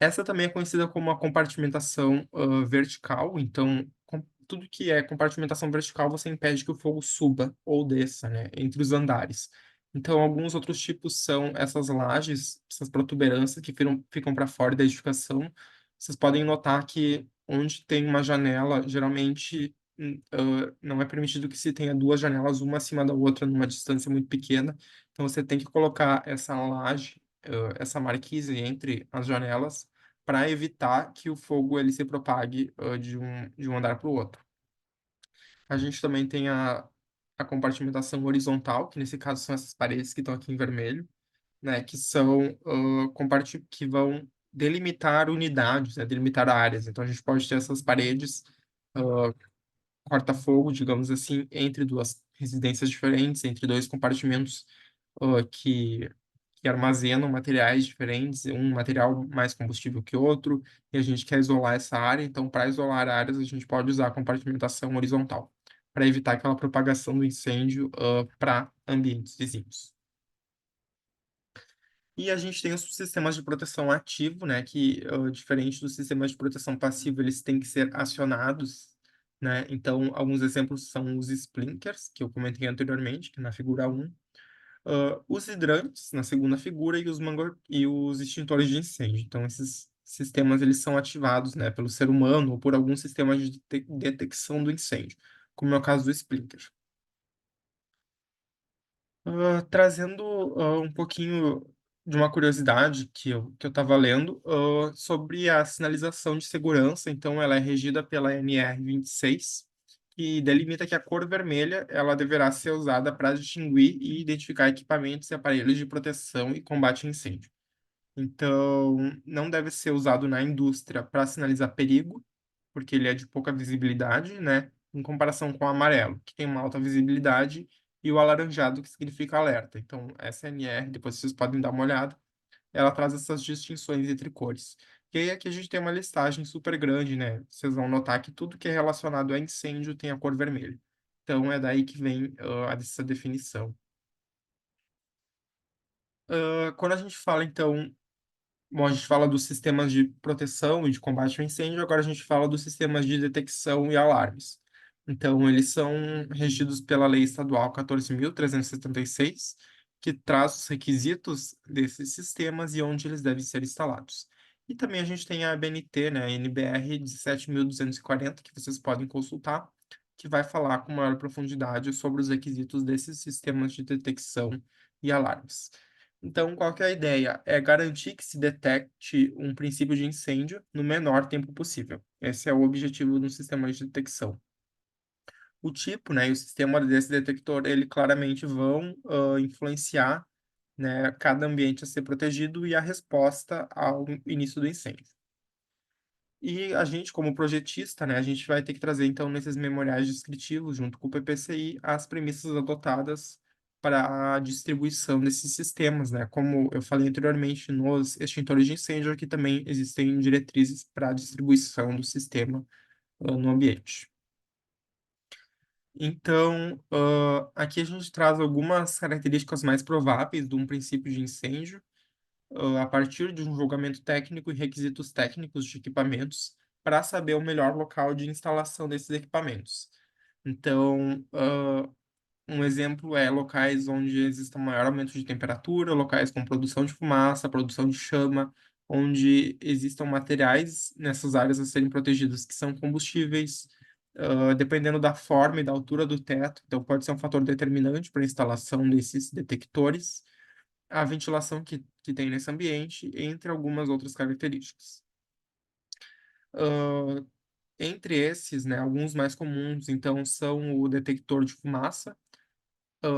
Essa também é conhecida como a compartimentação vertical. Então, tudo que é compartimentação vertical, você impede que o fogo suba ou desça, né, entre os andares. Então, alguns outros tipos são essas lajes, essas protuberâncias que ficam para fora da edificação. Vocês podem notar que onde tem uma janela, geralmente não é permitido que se tenha duas janelas, uma acima da outra, numa distância muito pequena. Então, você tem que colocar essa laje, essa marquise entre as janelas, para evitar que o fogo ele se propague de um andar para o outro. A gente também tem a compartimentação horizontal, que nesse caso são essas paredes que estão aqui em vermelho, né, que são que vão delimitar unidades, né, delimitar áreas. Então a gente pode ter essas paredes corta-fogo, digamos assim, entre duas residências diferentes, entre dois compartimentos que armazenam materiais diferentes, um material mais combustível que outro, e a gente quer isolar essa área. Então, para isolar áreas, a gente pode usar a compartimentação horizontal, para evitar aquela propagação do incêndio para ambientes vizinhos. E a gente tem os sistemas de proteção ativo, né, que, diferente dos sistemas de proteção passivo, eles têm que ser acionados, né? Então, alguns exemplos são os sprinklers, que eu comentei anteriormente, que é na figura 1, os hidrantes, na segunda figura, e os extintores de incêndio. Então, esses sistemas, eles são ativados, né, pelo ser humano ou por algum sistema de detecção do incêndio, como é o caso do sprinkler. Trazendo um pouquinho de uma curiosidade que eu estava lendo sobre a sinalização de segurança. Então, ela é regida pela NR 26, que delimita que a cor vermelha ela deverá ser usada para distinguir e identificar equipamentos e aparelhos de proteção e combate a incêndio. Então, não deve ser usado na indústria para sinalizar perigo, porque ele é de pouca visibilidade, né? Em comparação com o amarelo, que tem uma alta visibilidade, e o alaranjado, que significa alerta. Então, essa NR, depois vocês podem dar uma olhada, ela traz essas distinções entre cores. E aí aqui a gente tem uma listagem super grande, né? Vocês vão notar que tudo que é relacionado a incêndio tem a cor vermelha. Então, é daí que vem essa definição. Quando a gente fala, então, bom, a gente fala dos sistemas de proteção e de combate ao incêndio, agora a gente fala dos sistemas de detecção e alarmes. Então, eles são regidos pela Lei Estadual 14.376, que traz os requisitos desses sistemas e onde eles devem ser instalados. E também a gente tem a ABNT, né, a NBR 17.240, que vocês podem consultar, que vai falar com maior profundidade sobre os requisitos desses sistemas de detecção e alarmes. Então, qual que é a ideia? É garantir que se detecte um princípio de incêndio no menor tempo possível. Esse é o objetivo do sistema de detecção. O tipo, né, e o sistema desse detector, ele claramente vão influenciar, né, cada ambiente a ser protegido e a resposta ao início do incêndio. E a gente, como projetista, né, a gente vai ter que trazer, então, nesses memoriais descritivos, junto com o PPCI, as premissas adotadas para a distribuição desses sistemas, né? Como eu falei anteriormente, nos extintores de incêndio, aqui também existem diretrizes para a distribuição do sistema no ambiente. Então, aqui a gente traz algumas características mais prováveis de um princípio de incêndio, a partir de um julgamento técnico e requisitos técnicos de equipamentos, para saber o melhor local de instalação desses equipamentos. Então, um exemplo é locais onde exista um maior aumento de temperatura, locais com produção de fumaça, produção de chama, onde existam materiais nessas áreas a serem protegidas que são combustíveis, dependendo da forma e da altura do teto, então pode ser um fator determinante para a instalação desses detectores, a ventilação que tem nesse ambiente, entre algumas outras características. Ah, entre esses, né, alguns mais comuns, então, são o detector de fumaça.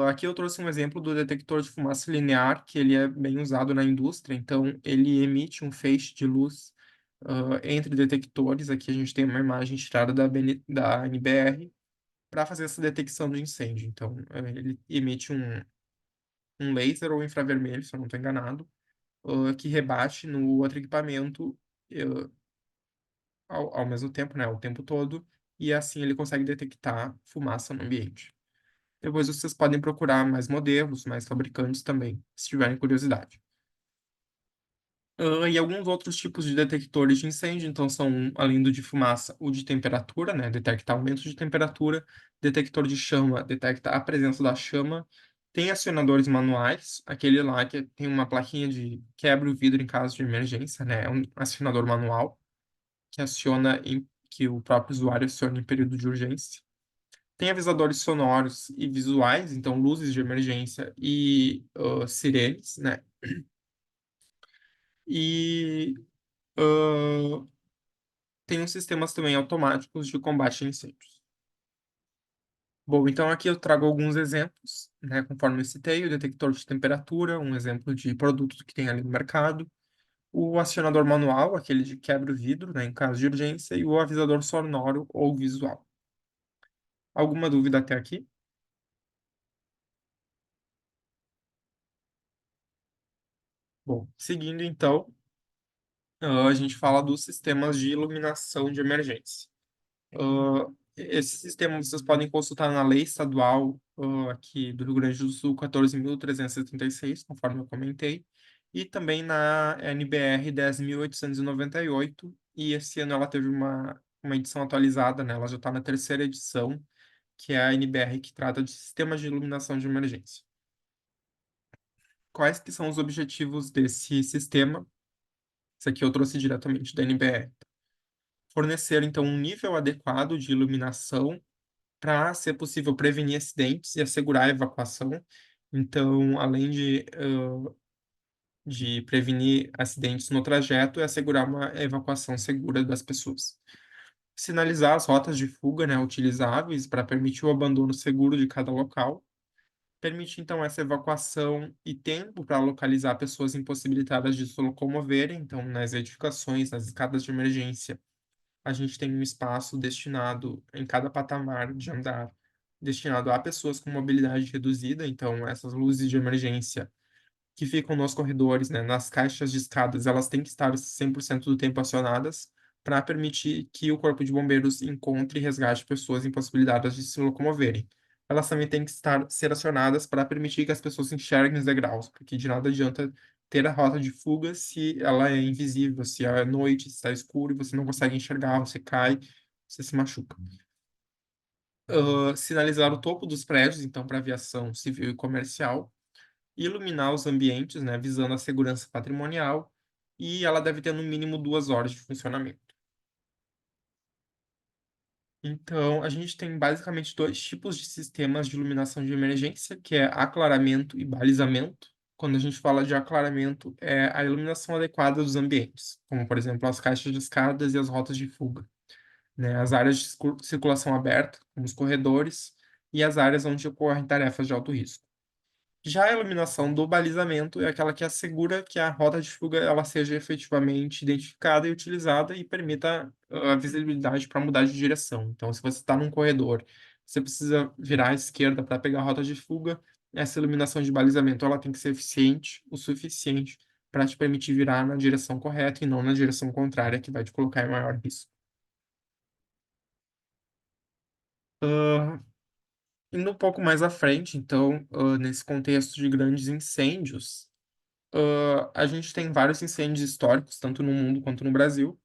Aqui eu trouxe um exemplo do detector de fumaça linear, que ele é bem usado na indústria, então ele emite um feixe de luz entre detectores. Aqui a gente tem uma imagem tirada da NBR para fazer essa detecção de incêndio. Então, ele emite um laser ou infravermelho, se eu não estou enganado, que rebate no outro equipamento uh, ao mesmo tempo, né, o tempo todo, e assim ele consegue detectar fumaça no ambiente. Depois vocês podem procurar mais modelos, mais fabricantes também, se tiverem curiosidade. E alguns outros tipos de detectores de incêndio, então são, além do de fumaça, o de temperatura, né? Detecta aumento de temperatura. Detector de chama detecta a presença da chama. Tem acionadores manuais, aquele lá que tem uma plaquinha de quebra o vidro em caso de emergência, né? É um acionador manual que que o próprio usuário aciona em período de urgência. Tem avisadores sonoros e visuais, então luzes de emergência e sirenes, né? E ah, tem uns sistemas também automáticos de combate a incêndios. Bom, então aqui eu trago alguns exemplos, né? Conforme eu citei, o detector de temperatura, um exemplo de produto que tem ali no mercado. O acionador manual, aquele de quebra o vidro, né, em caso de urgência, e o avisador sonoro ou visual. Alguma dúvida até aqui? Bom, seguindo então, a gente fala dos sistemas de iluminação de emergência. Esse sistema vocês podem consultar na lei estadual aqui do Rio Grande do Sul, 14.376, conforme eu comentei, e também na NBR 10.898, e esse ano ela teve uma edição atualizada, né? Ela já está na terceira edição, que é a NBR que trata de sistemas de iluminação de emergência. Quais que são os objetivos desse sistema? Isso aqui eu trouxe diretamente da NBR. Fornecer, então, um nível adequado de iluminação para ser possível prevenir acidentes e assegurar a evacuação. Então, além de prevenir acidentes no trajeto, é assegurar uma evacuação segura das pessoas. Sinalizar as rotas de fuga, né, utilizáveis para permitir o abandono seguro de cada local. Permite, então, essa evacuação e tempo para localizar pessoas impossibilitadas de se locomoverem. Então, nas edificações, nas escadas de emergência, a gente tem um espaço destinado em cada patamar de andar, destinado a pessoas com mobilidade reduzida. Então, essas luzes de emergência que ficam nos corredores, né, nas caixas de escadas, elas têm que estar 100% do tempo acionadas para permitir que o Corpo de Bombeiros encontre e resgate pessoas impossibilitadas de se locomoverem. Elas também têm que ser acionadas para permitir que as pessoas enxerguem os degraus, porque de nada adianta ter a rota de fuga se ela é invisível, se é noite, se está escuro e você não consegue enxergar, você cai, você se machuca. Sinalizar o topo dos prédios, então, para aviação civil e comercial, iluminar os ambientes, né, visando a segurança patrimonial, e ela deve ter no mínimo 2 horas de funcionamento. Então, a gente tem basicamente dois tipos de sistemas de iluminação de emergência, que é aclaramento e balizamento. Quando a gente fala de aclaramento, é a iluminação adequada dos ambientes, como, por exemplo, as caixas de escadas e as rotas de fuga, né? As áreas de circulação aberta, como os corredores, e as áreas onde ocorrem tarefas de alto risco. Já a iluminação do balizamento é aquela que assegura que a rota de fuga ela seja efetivamente identificada e utilizada e permita a visibilidade para mudar de direção. Então, se você está num corredor, você precisa virar à esquerda para pegar a rota de fuga, essa iluminação de balizamento ela tem que ser eficiente o suficiente para te permitir virar na direção correta e não na direção contrária, que vai te colocar em maior risco. Ah, indo um pouco mais à frente, então, nesse contexto de grandes incêndios, a gente tem vários incêndios históricos, tanto no mundo quanto no Brasil,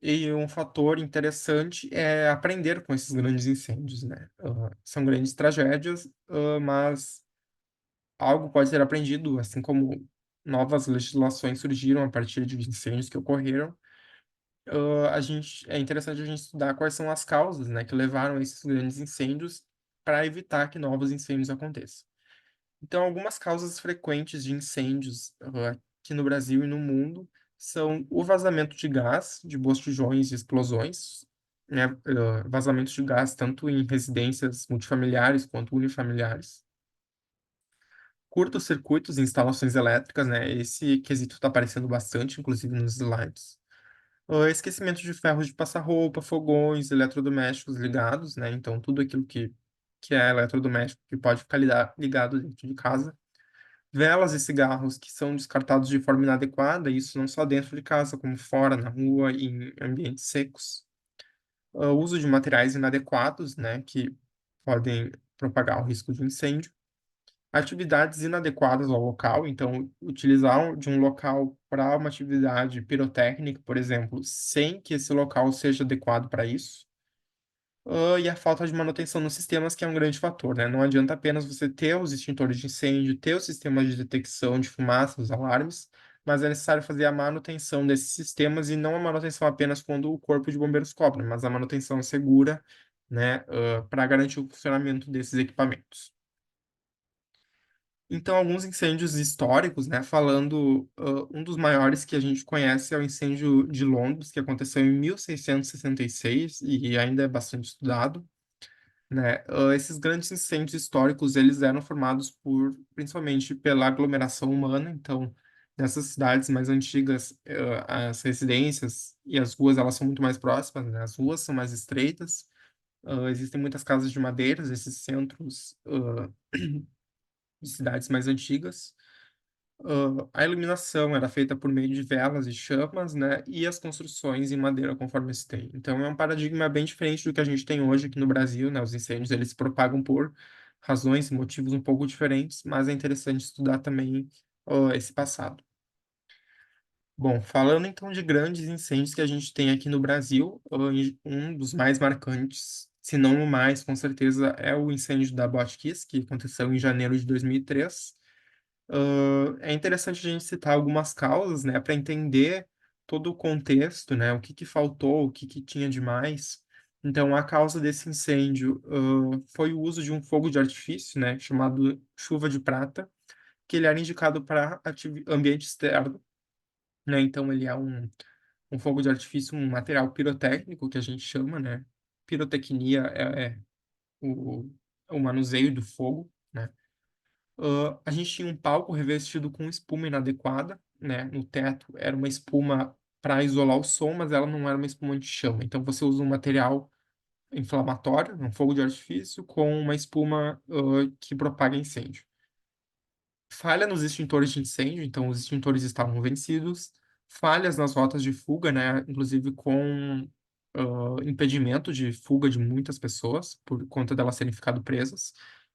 e um fator interessante é aprender com esses grandes incêndios, né? São grandes tragédias, mas algo pode ser aprendido, assim como novas legislações surgiram a partir de incêndios que ocorreram. É interessante a gente estudar quais são as causas, né, que levaram a esses grandes incêndios para evitar que novos incêndios aconteçam. Então, algumas causas frequentes de incêndios, aqui no Brasil e no mundo são o vazamento de gás de botijões e explosões, né, vazamentos de gás tanto em residências multifamiliares quanto unifamiliares, curtos-circuitos em instalações elétricas, né, esse quesito está aparecendo bastante, inclusive nos slides. Esquecimento de ferros de passar roupa, fogões, eletrodomésticos ligados, né? Então, tudo aquilo que é eletrodoméstico que pode ficar ligado dentro de casa. Velas e cigarros que são descartados de forma inadequada, isso não só dentro de casa, como fora, na rua e em ambientes secos. Uso de materiais inadequados, né? Que podem propagar o risco de incêndio. Atividades inadequadas ao local, então utilizar de um local para uma atividade pirotécnica, por exemplo, sem que esse local seja adequado para isso. E a falta de manutenção nos sistemas, que é um grande fator, né? Não adianta apenas você ter os extintores de incêndio, ter os sistemas de detecção de fumaça, os alarmes, mas é necessário fazer a manutenção desses sistemas e não a manutenção apenas quando o corpo de bombeiros cobra, mas a manutenção segura, né, para garantir o funcionamento desses equipamentos. Então, alguns incêndios históricos, né? Falando, um dos maiores que a gente conhece é o incêndio de Londres, que aconteceu em 1666 e ainda é bastante estudado, né? Esses grandes incêndios históricos, eles eram formados principalmente pela aglomeração humana. Então, nessas cidades mais antigas, as residências e as ruas, elas são muito mais próximas, né? As ruas são mais estreitas. Existem muitas casas de madeira, esses centros, de cidades mais antigas. A iluminação era feita por meio de velas e chamas, né? E as construções em madeira, conforme se tem. Então, é um paradigma bem diferente do que a gente tem hoje aqui no Brasil, né? Os incêndios, eles se propagam por razões e motivos um pouco diferentes, mas é interessante estudar também, esse passado. Bom, falando então de grandes incêndios que a gente tem aqui no Brasil, um dos mais marcantes, se não o mais, com certeza, é o incêndio da Botkiss, que aconteceu em janeiro de 2003. É interessante a gente citar algumas causas, né, para entender todo o contexto, né, o que que faltou, o que que tinha de mais. Então, a causa desse incêndio, foi o uso de um fogo de artifício, né, chamado chuva de prata, que ele era indicado para ambiente externo, né, então ele é um fogo de artifício, um material pirotécnico que a gente chama, né, pirotecnia é o, o manuseio do fogo, né. A gente tinha um palco revestido com espuma inadequada, né? No teto era uma espuma para isolar o som, mas ela não era uma espuma anti-chama. Então você usa um material inflamatório, um fogo de artifício, com uma espuma que propaga incêndio. Falha nos extintores de incêndio, então os extintores estavam vencidos. Falhas nas rotas de fuga, né? Inclusive com impedimento de fuga de muitas pessoas, por conta delas serem ficado presas.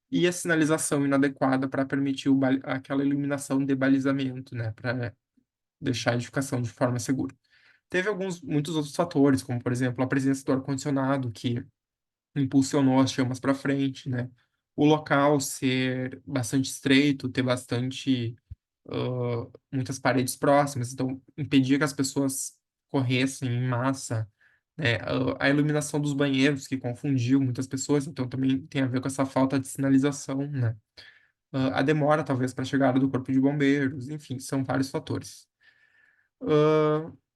E a sinalização inadequada para permitir aquela iluminação de balizamento, né? Para deixar a edificação de forma segura. Teve muitos outros fatores, como, por exemplo, a presença do ar-condicionado, que impulsionou as chamas para frente, né? O local ser bastante estreito, ter muitas paredes próximas, então impedia que as pessoas corressem em massa, né? A iluminação dos banheiros, que confundiu muitas pessoas, então também tem a ver com essa falta de sinalização, né? A demora, talvez, para a chegada do corpo de bombeiros, enfim, são vários fatores.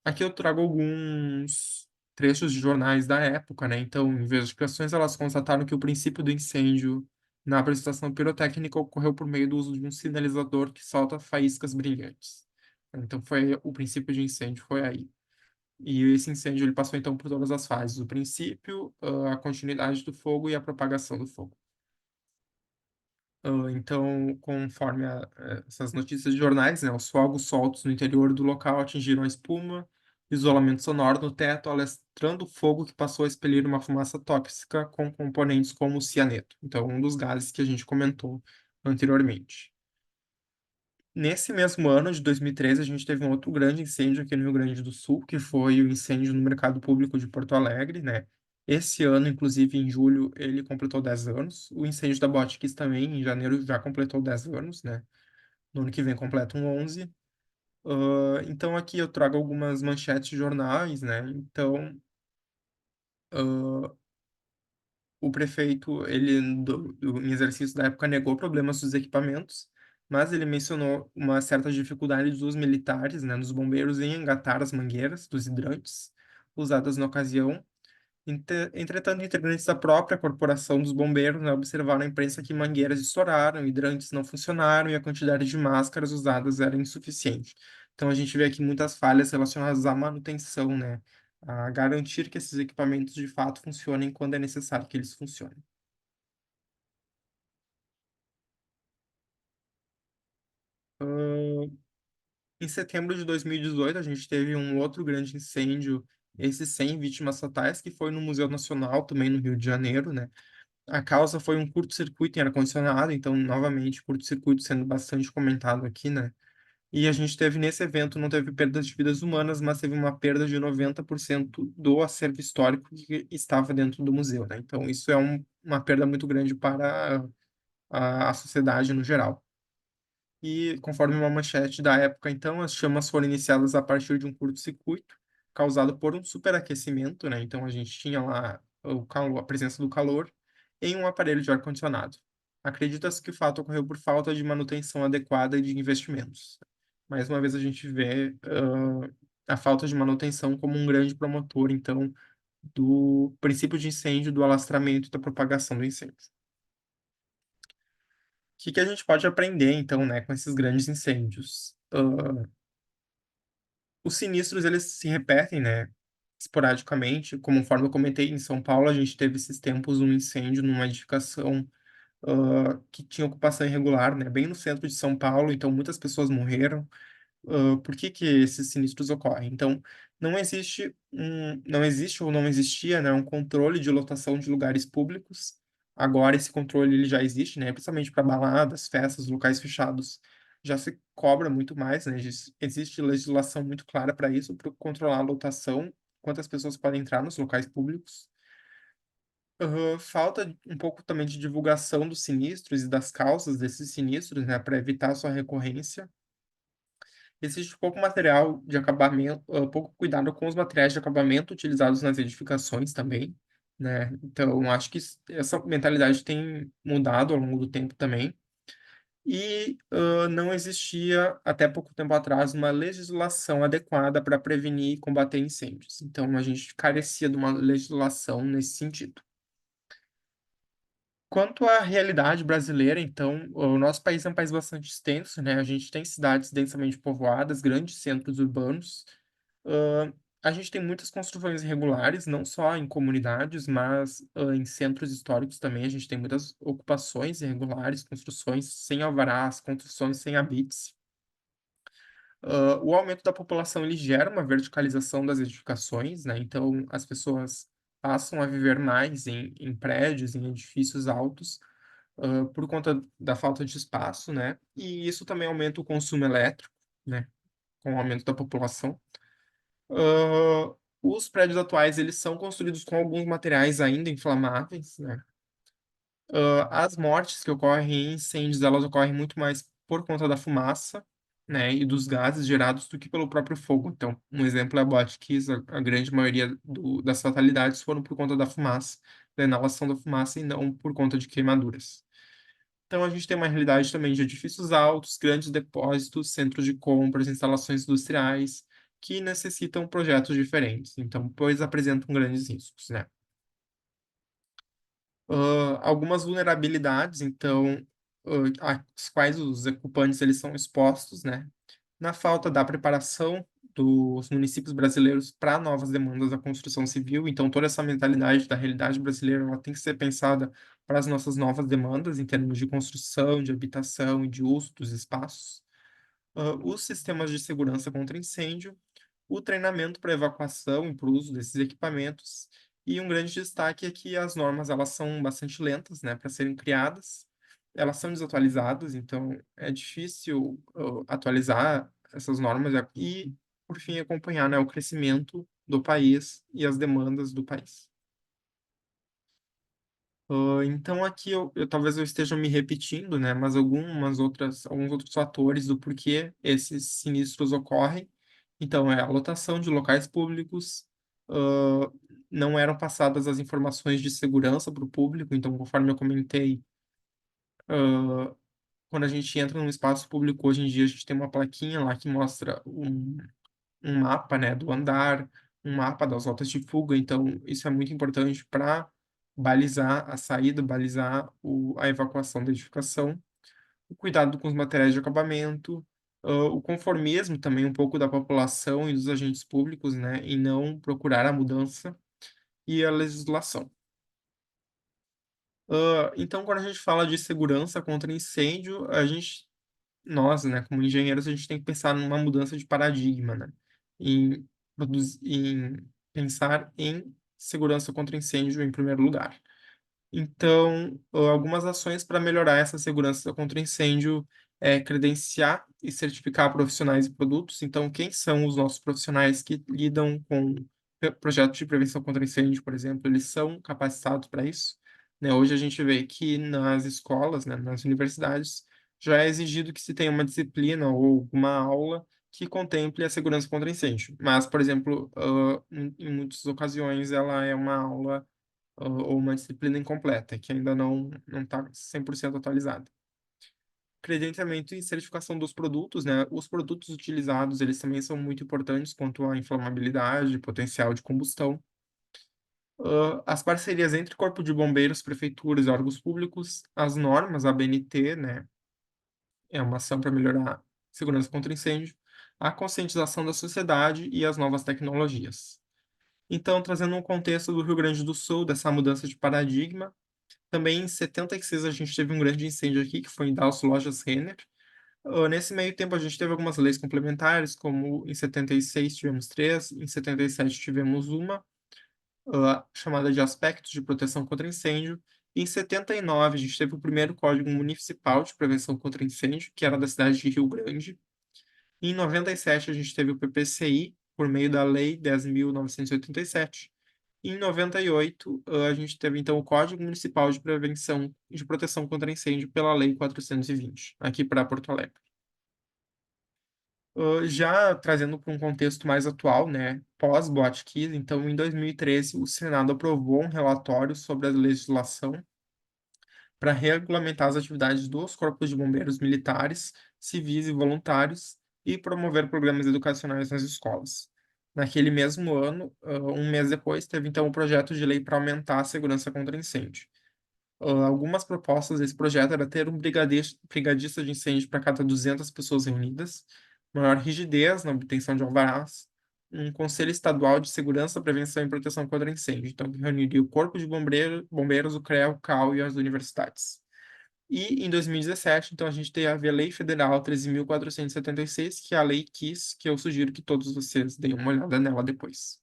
Aqui eu trago alguns trechos de jornais da época, né? Então, investigações elas constataram que o princípio do incêndio na apresentação pirotécnica ocorreu por meio do uso de um sinalizador que solta faíscas brilhantes. Então, o princípio de incêndio foi aí. E esse incêndio ele passou então por todas as fases: o princípio, a continuidade do fogo e a propagação do fogo. Então, conforme essas notícias de jornais, né, os fogos soltos no interior do local atingiram a espuma, isolamento sonoro no teto, alastrando fogo que passou a expelir uma fumaça tóxica com componentes como cianeto. Então, um dos gases que a gente comentou anteriormente. Nesse mesmo ano de 2013, a gente teve um outro grande incêndio aqui no Rio Grande do Sul, que foi o incêndio no Mercado Público de Porto Alegre, né? Esse ano, inclusive, em julho, ele completou 10 anos. O incêndio da Botkiss também, em janeiro, já completou 10 anos, né? No ano que vem completa um 11. Então, aqui eu trago algumas manchetes de jornais, né? Então, o prefeito, ele, em exercício da época, negou problemas dos equipamentos, mas ele mencionou uma certa dificuldade dos militares, né, dos bombeiros em engatar as mangueiras dos hidrantes usadas na ocasião. Entretanto, integrantes da própria corporação dos bombeiros, né, observaram na imprensa que mangueiras estouraram, hidrantes não funcionaram e a quantidade de máscaras usadas era insuficiente. Então, a gente vê aqui muitas falhas relacionadas à manutenção, né? A garantir que esses equipamentos de fato funcionem quando é necessário que eles funcionem. Em setembro de 2018, a gente teve um outro grande incêndio, esse sem vítimas fatais, que foi no Museu Nacional, também no Rio de Janeiro, né? A causa foi um curto-circuito em ar-condicionado, então, novamente, curto-circuito sendo bastante comentado aqui, né? E a gente teve nesse evento, não teve perdas de vidas humanas, mas teve uma perda de 90% do acervo histórico que estava dentro do museu, né? Então, isso é uma perda muito grande para a sociedade no geral. E, conforme uma manchete da época, então, as chamas foram iniciadas a partir de um curto-circuito causado por um superaquecimento, né? Então, a gente tinha lá o calor, a presença do calor em um aparelho de ar-condicionado. Acredita-se que o fato ocorreu por falta de manutenção adequada e de investimentos. Mais uma vez, a gente vê a falta de manutenção como um grande promotor, então, do princípio de incêndio, do alastramento e da propagação do incêndio. O que que a gente pode aprender, então, né, com esses grandes incêndios? Os sinistros, eles se repetem, né, esporadicamente. Conforme eu comentei, em São Paulo, a gente teve esses tempos um incêndio numa edificação que tinha ocupação irregular, né, bem no centro de São Paulo, então muitas pessoas morreram. Por que que esses sinistros ocorrem? Então, não existe ou não existia, né, um controle de lotação de lugares públicos. Agora esse controle ele já existe, né, principalmente para baladas, festas, locais fechados. Já se cobra muito mais, né? Existe legislação muito clara para isso, para controlar a lotação, quantas pessoas podem entrar nos locais públicos. Falta um pouco também de divulgação dos sinistros e das causas desses sinistros, né, para evitar a sua recorrência. Existe pouco material de acabamento, pouco cuidado com os materiais de acabamento utilizados nas edificações também, né? Então, acho que essa mentalidade tem mudado ao longo do tempo também. E não existia, até pouco tempo atrás, uma legislação adequada para prevenir e combater incêndios. Então, a gente carecia de uma legislação nesse sentido. Quanto à realidade brasileira, então, o nosso país é um país bastante extenso, né? A gente tem cidades densamente povoadas, grandes centros urbanos. Ãh, a gente tem muitas construções irregulares, não só em comunidades, mas em centros históricos também. A gente tem muitas ocupações irregulares, construções sem alvarás, construções sem habites. O aumento da população ele gera uma verticalização das edificações, né? Então, as pessoas passam a viver mais em prédios, em edifícios altos, por conta da falta de espaço, né? E isso também aumenta o consumo elétrico, né? Com o aumento da população. Os prédios atuais, eles são construídos com alguns materiais ainda inflamáveis, né? As mortes que ocorrem em incêndios, elas ocorrem muito mais por conta da fumaça, né, e dos gases gerados do que pelo próprio fogo. Então, um exemplo é a Botkiss, a grande maioria das fatalidades foram por conta da fumaça, da inalação da fumaça e não por conta de queimaduras. Então, a gente tem uma realidade também de edifícios altos, grandes depósitos, centros de compras, instalações industriais, que necessitam projetos diferentes. Então, pois apresentam grandes riscos, né? Algumas vulnerabilidades, então, às quais os ocupantes eles são expostos, né? Na falta da preparação dos municípios brasileiros para novas demandas da construção civil. Então, toda essa mentalidade da realidade brasileira, ela tem que ser pensada para as nossas novas demandas em termos de construção, de habitação e de uso dos espaços. Os sistemas de segurança contra incêndio, o treinamento para evacuação e para o uso desses equipamentos. E um grande destaque é que as normas elas são bastante lentas, né, para serem criadas. Elas são desatualizadas, então é difícil atualizar essas normas e, por fim, acompanhar, né, o crescimento do país e as demandas do país. Então aqui talvez eu esteja me repetindo, né, mas alguns outros fatores do porquê esses sinistros ocorrem. Então, é a lotação de locais públicos, ah, não eram passadas as informações de segurança para o público, então, conforme eu comentei, ah, quando a gente entra num espaço público, hoje em dia a gente tem uma plaquinha lá que mostra um mapa, né, do andar, um mapa das rotas de fuga. Então, isso é muito importante para balizar a saída, balizar a evacuação da edificação, o cuidado com os materiais de acabamento, o conformismo também um pouco da população e dos agentes públicos, né, em não procurar a mudança e a legislação. Então, quando a gente fala de segurança contra incêndio, nós, né, como engenheiros, a gente tem que pensar numa mudança de paradigma, né? Em pensar em segurança contra incêndio em primeiro lugar. Então, algumas ações para melhorar essa segurança contra incêndio é credenciar e certificar profissionais e produtos. Então, quem são os nossos profissionais que lidam com projetos de prevenção contra incêndio, por exemplo, eles são capacitados para isso? Né? Hoje a gente vê que nas escolas, né, nas universidades, já é exigido que se tenha uma disciplina ou uma aula que contemple a segurança contra incêndio. Mas, por exemplo, em muitas ocasiões, ela é uma aula ou uma disciplina incompleta, que ainda não está 100% atualizada. Credenciamento e certificação dos produtos, né? Os produtos utilizados, eles também são muito importantes quanto à inflamabilidade, potencial de combustão. As parcerias entre Corpo de Bombeiros, prefeituras e órgãos públicos, as normas, a BNT, né? É uma ação para melhorar a segurança contra incêndio, a conscientização da sociedade e as novas tecnologias. Então, trazendo um contexto do Rio Grande do Sul, dessa mudança de paradigma, também em 76 a gente teve um grande incêndio aqui, que foi em Dalso Lojas Renner. Nesse meio tempo a gente teve algumas leis complementares, como em 76 tivemos três, em 77 tivemos uma, chamada de Aspectos de Proteção contra Incêndio, e em 79 a gente teve o primeiro Código Municipal de Prevenção contra Incêndio, que era da cidade de Rio Grande. E em 97 a gente teve o PPCI, por meio da Lei 10.987. Em 98, a gente teve, então, o Código Municipal de Prevenção e de Proteção contra Incêndio pela Lei 420, aqui para Porto Alegre. Já trazendo para um contexto mais atual, né, pós-Boate Kiss, então, em 2013, o Senado aprovou um relatório sobre a legislação para regulamentar as atividades dos corpos de bombeiros militares, civis e voluntários e promover programas educacionais nas escolas. Naquele mesmo ano, um mês depois, teve então o projeto de lei para aumentar a segurança contra incêndio. Algumas propostas desse projeto era ter um brigadista de incêndio para cada 200 pessoas reunidas, maior rigidez na obtenção de alvarás, um Conselho Estadual de Segurança, Prevenção e Proteção contra Incêndio, então que reuniria o Corpo de Bombeiros, o CREA, o CAU e as universidades. E em 2017, então, a gente teve a Lei Federal 13.476, que é a Lei KISS, que eu sugiro que todos vocês deem uma olhada nela depois.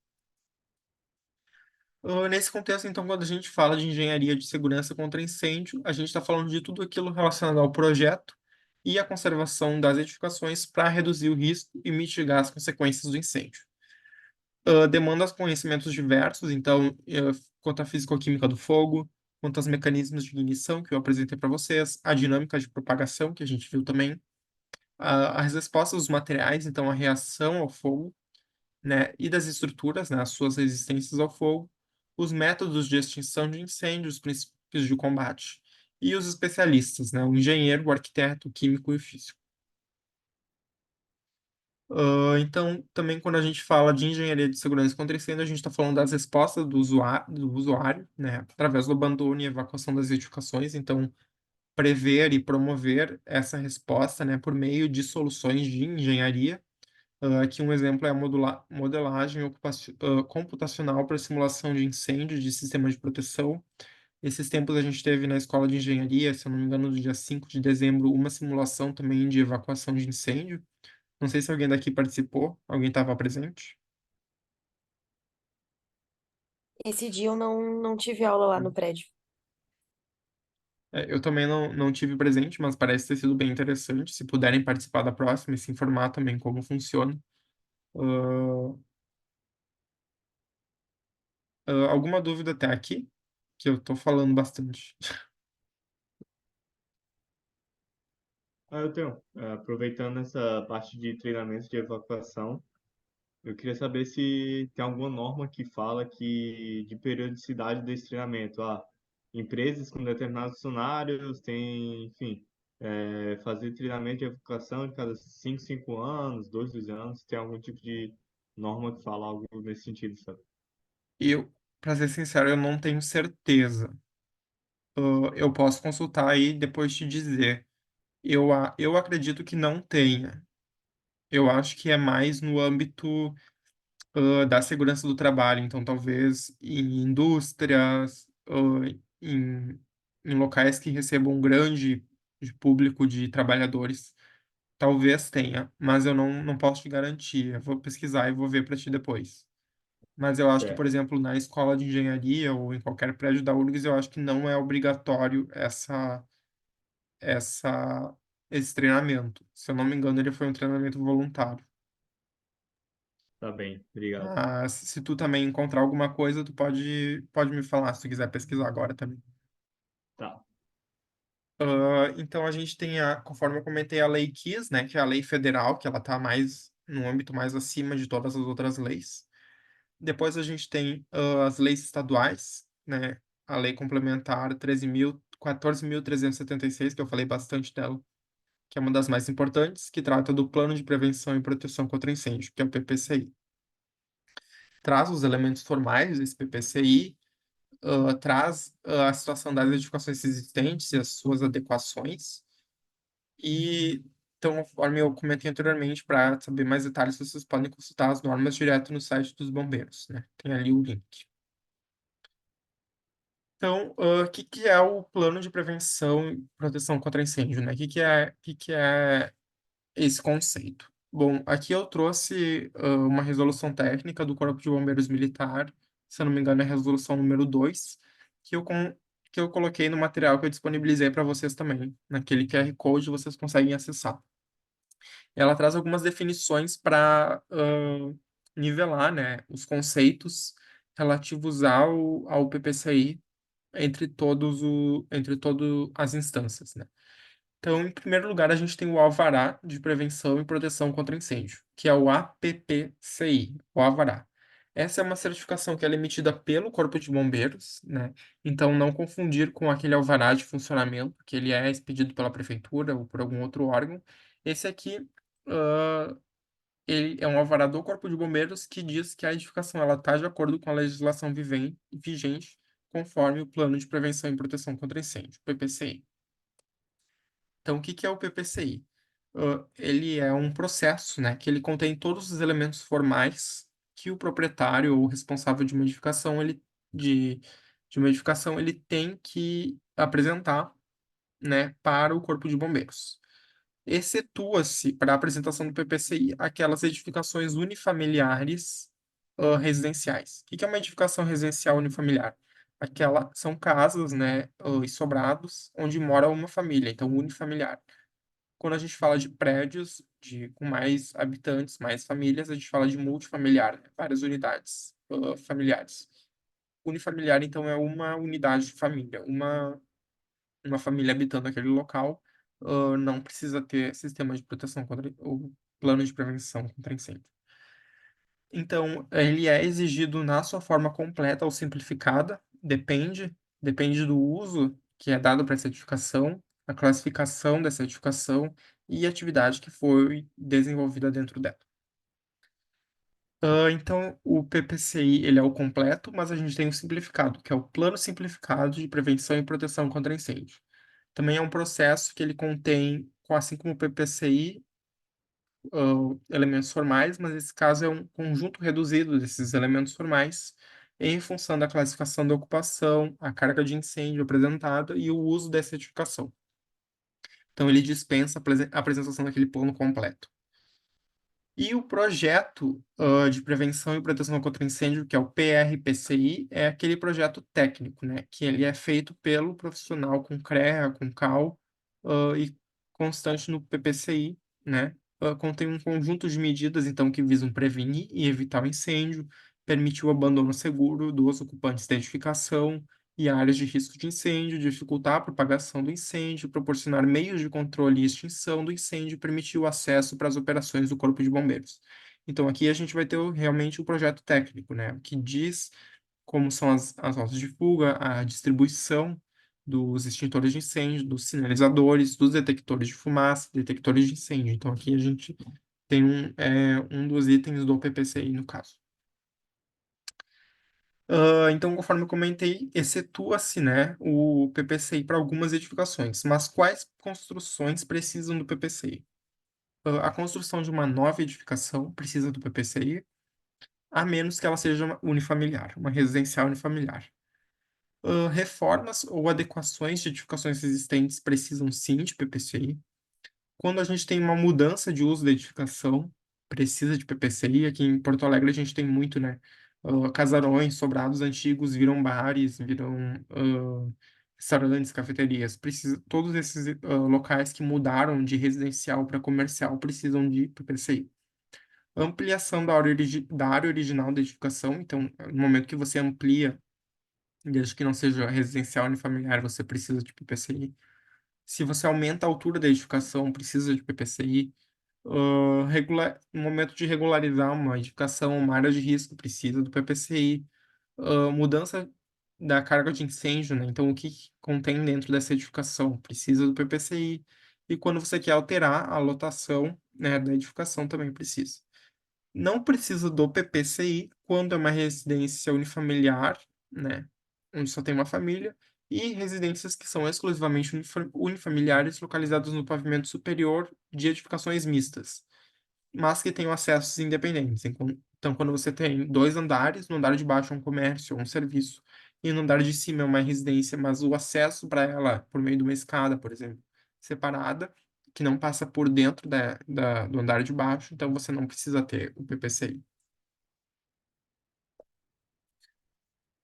Nesse contexto, então, quando a gente fala de engenharia de segurança contra incêndio, a gente está falando de tudo aquilo relacionado ao projeto e à conservação das edificações para reduzir o risco e mitigar as consequências do incêndio. Demanda conhecimentos diversos, então, quanto à físico-química do fogo, quanto aos mecanismos de ignição que eu apresentei para vocês, a dinâmica de propagação que a gente viu também, as respostas dos materiais, então a reação ao fogo, né, e das estruturas, né, as suas resistências ao fogo, os métodos de extinção de incêndio, os princípios de combate, e os especialistas, né, o engenheiro, o arquiteto, o químico e o físico. Então, também quando a gente fala de engenharia de segurança contra incêndio, a gente está falando das respostas do usuário, né, através do abandono e evacuação das edificações. Então, prever e promover essa resposta, né, por meio de soluções de engenharia, Aqui um exemplo é a modelagem computacional para simulação de incêndio de sistemas de proteção. Esses tempos a gente teve na escola de engenharia, se eu não me engano, no dia 5 de dezembro, uma simulação também de evacuação de incêndio. Não sei se alguém daqui participou, alguém estava presente.
Esse dia eu não tive aula lá no prédio.
Eu também não tive presente, mas parece ter sido bem interessante. Se puderem participar da próxima e se informar também como funciona. Ah, alguma dúvida até aqui? Que eu tô falando bastante.
Eu tenho. Aproveitando essa parte de treinamento de evacuação, eu queria saber se tem alguma norma que fala que de periodicidade desse treinamento. Empresas com determinados funcionários têm, enfim, fazer treinamento de evacuação de cada 5 anos, 2 anos, tem algum tipo de norma que fala algo nesse sentido, sabe?
Eu, para ser sincero, eu não tenho certeza. Eu posso consultar aí e depois te dizer. Eu acredito que não tenha. Eu acho que é mais no âmbito, da segurança do trabalho. Então, talvez em indústrias, em locais que recebam um grande de público de trabalhadores. Talvez tenha, mas eu não posso te garantir. Eu vou pesquisar e vou ver para ti depois. Mas eu acho que, por
Certo,
exemplo, na escola de engenharia ou em qualquer prédio da URGS, eu acho que não é obrigatório essa, esse treinamento. Se eu não me engano, ele foi um treinamento voluntário.
tá bem, obrigado.
Mas se tu também encontrar alguma coisa, tu pode me falar, se tu quiser pesquisar agora também.
Tá,
Então a gente tem conforme eu comentei, a Lei KISS, né, que é a lei federal, que ela está mais no âmbito mais acima de todas as outras leis. Depois a gente tem as leis estaduais, né? A lei complementar 14.376, que eu falei bastante dela, que é uma das mais importantes, que trata do Plano de Prevenção e Proteção contra Incêndio, que é o PPCI. Traz os elementos formais desse PPCI, traz a situação das edificações existentes e as suas adequações. E, então, conforme eu comentei anteriormente, para saber mais detalhes, vocês podem consultar as normas direto no site dos bombeiros, né? Tem ali o link. Então, o que que é o plano de prevenção e proteção contra incêndio, né? O que que é esse conceito? Bom, aqui eu trouxe uma resolução técnica do Corpo de Bombeiros Militar, se eu não me engano é a resolução número 2, que eu coloquei no material que eu disponibilizei para vocês também. Naquele QR Code vocês conseguem acessar. Ela traz algumas definições para nivelar, né, os conceitos relativos ao PPCI entre todas as instâncias, né? Então, em primeiro lugar, a gente tem o Alvará de Prevenção e Proteção contra Incêndio, que é o APPCI, o Alvará. Essa é uma certificação que é emitida pelo Corpo de Bombeiros, né? Então, não confundir com aquele alvará de funcionamento, que ele é expedido pela prefeitura ou por algum outro órgão. Esse aqui, ah, ele é um alvará do Corpo de Bombeiros que diz que a edificação ela está de acordo com a legislação vigente, conforme o Plano de Prevenção e Proteção contra Incêndio, PPCI. Então, o que que é o PPCI? Ele é um processo, né, que ele contém todos os elementos formais que o proprietário ou responsável de uma edificação de, de uma edificação ele tem que apresentar, né, para o Corpo de Bombeiros. Excetua-se para a apresentação do PPCI aquelas edificações unifamiliares, residenciais. O que que é uma edificação residencial unifamiliar? São casas, né, e sobrados onde mora uma família, então unifamiliar. Quando a gente fala de prédios com mais habitantes, mais famílias, a gente fala de multifamiliar, né, várias unidades, familiares. Unifamiliar, então, é uma unidade de família, uma família habitando aquele local, não precisa ter sistema de proteção contra ou plano de prevenção contra incêndio. Então, ele é exigido na sua forma completa ou simplificada, depende do uso que é dado para essa edificação, a classificação dessa edificação e a atividade que foi desenvolvida dentro dela. Então, o PPCI, ele é o completo, mas a gente tem o simplificado, que é o Plano Simplificado de Prevenção e Proteção contra Incêndio. Também é um processo que ele contém, assim como o PPCI, elementos formais, mas esse caso é um conjunto reduzido desses elementos formais em função da classificação da ocupação, a carga de incêndio apresentada e o uso dessa edificação. Então, ele dispensa a apresentação daquele plano completo. E o projeto de prevenção e proteção contra incêndio, que é o PRPCI, é aquele projeto técnico, né? Que ele é feito pelo profissional com CREA, com CAL, e constante no PPCI, né? Contém um conjunto de medidas, então, que visam prevenir e evitar o incêndio, permitir o abandono seguro dos ocupantes da edificação e áreas de risco de incêndio, dificultar a propagação do incêndio, proporcionar meios de controle e extinção do incêndio e permitir o acesso para as operações do Corpo de Bombeiros. Então, aqui a gente vai ter realmente o projeto técnico, né, que diz como são as rotas de fuga, a distribuição dos extintores de incêndio, dos sinalizadores, dos detectores de fumaça, detectores de incêndio. Então, aqui a gente tem um dos itens do PPCI, no caso. Então, conforme eu comentei, excetua-se, né, o PPCI para algumas edificações. Mas quais construções precisam do PPCI? A construção de uma nova edificação precisa do PPCI, a menos que ela seja uma unifamiliar, uma residencial unifamiliar. Reformas ou adequações de edificações existentes precisam sim de PPCI. Quando a gente tem uma mudança de uso da edificação, precisa de PPCI. Aqui em Porto Alegre a gente tem muito, né? Casarões, sobrados antigos viram bares, viram restaurantes, cafeterias. Todos esses locais que mudaram de residencial para comercial precisam de PPCI. Ampliação da área original da edificação. Então, no momento que você amplia, desde que não seja residencial unifamiliar, você precisa de PPCI. Se você aumenta a altura da edificação, precisa de PPCI. No momento de regularizar uma edificação, uma área de risco, precisa do PPCI. Mudança da carga de incêndio, né? Então, o que contém dentro dessa edificação? Precisa do PPCI. E quando você quer alterar a lotação, né, da edificação, também precisa. Não precisa do PPCI quando é uma residência unifamiliar, né, onde só tem uma família, e residências que são exclusivamente unifamiliares localizadas no pavimento superior de edificações mistas, mas que tenham acessos independentes. Então, quando você tem dois andares, no andar de baixo é um comércio ou um serviço, e no andar de cima é uma residência, mas o acesso para ela por meio de uma escada, por exemplo, separada, que não passa por dentro do andar de baixo, então você não precisa ter o PPCI.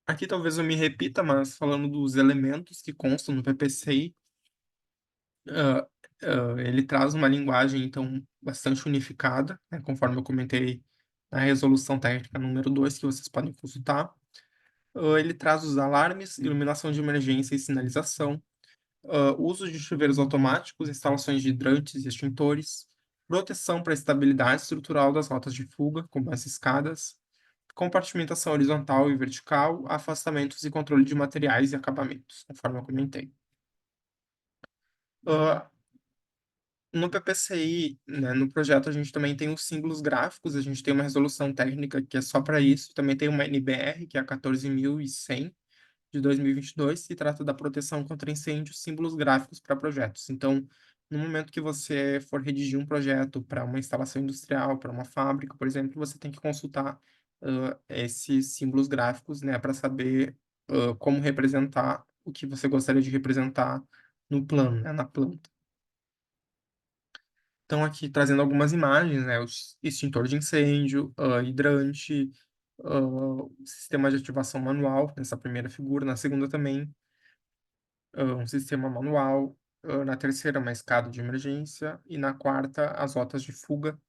Aqui talvez eu me repita, mas falando dos elementos que constam no PPCI, ah, ele traz uma linguagem, então, bastante unificada, né, conforme eu comentei na resolução técnica número 2, que vocês podem consultar. Ele traz os alarmes, iluminação de emergência e sinalização, uso de chuveiros automáticos, instalações de hidrantes e extintores, proteção para a estabilidade estrutural das rotas de fuga, como as escadas, compartimentação horizontal e vertical, afastamentos e controle de materiais e acabamentos, conforme eu comentei. Ah, no PPCI, né, no projeto, a gente também tem os símbolos gráficos, a gente tem uma resolução técnica que é só para isso, também tem uma NBR, que é a 14.100 de 2022, que trata da proteção contra incêndios, símbolos gráficos para projetos. Então, no momento que você for redigir um projeto para uma instalação industrial, para uma fábrica, por exemplo, você tem que consultar esses símbolos gráficos, né, para saber como representar o que você gostaria de representar no plano, né, na planta. Então, aqui trazendo algumas imagens, né, o extintor de incêndio, hidrante, sistema de ativação manual, nessa primeira figura, na segunda também, um sistema manual, na terceira, uma escada de emergência, e na quarta, as rotas de fuga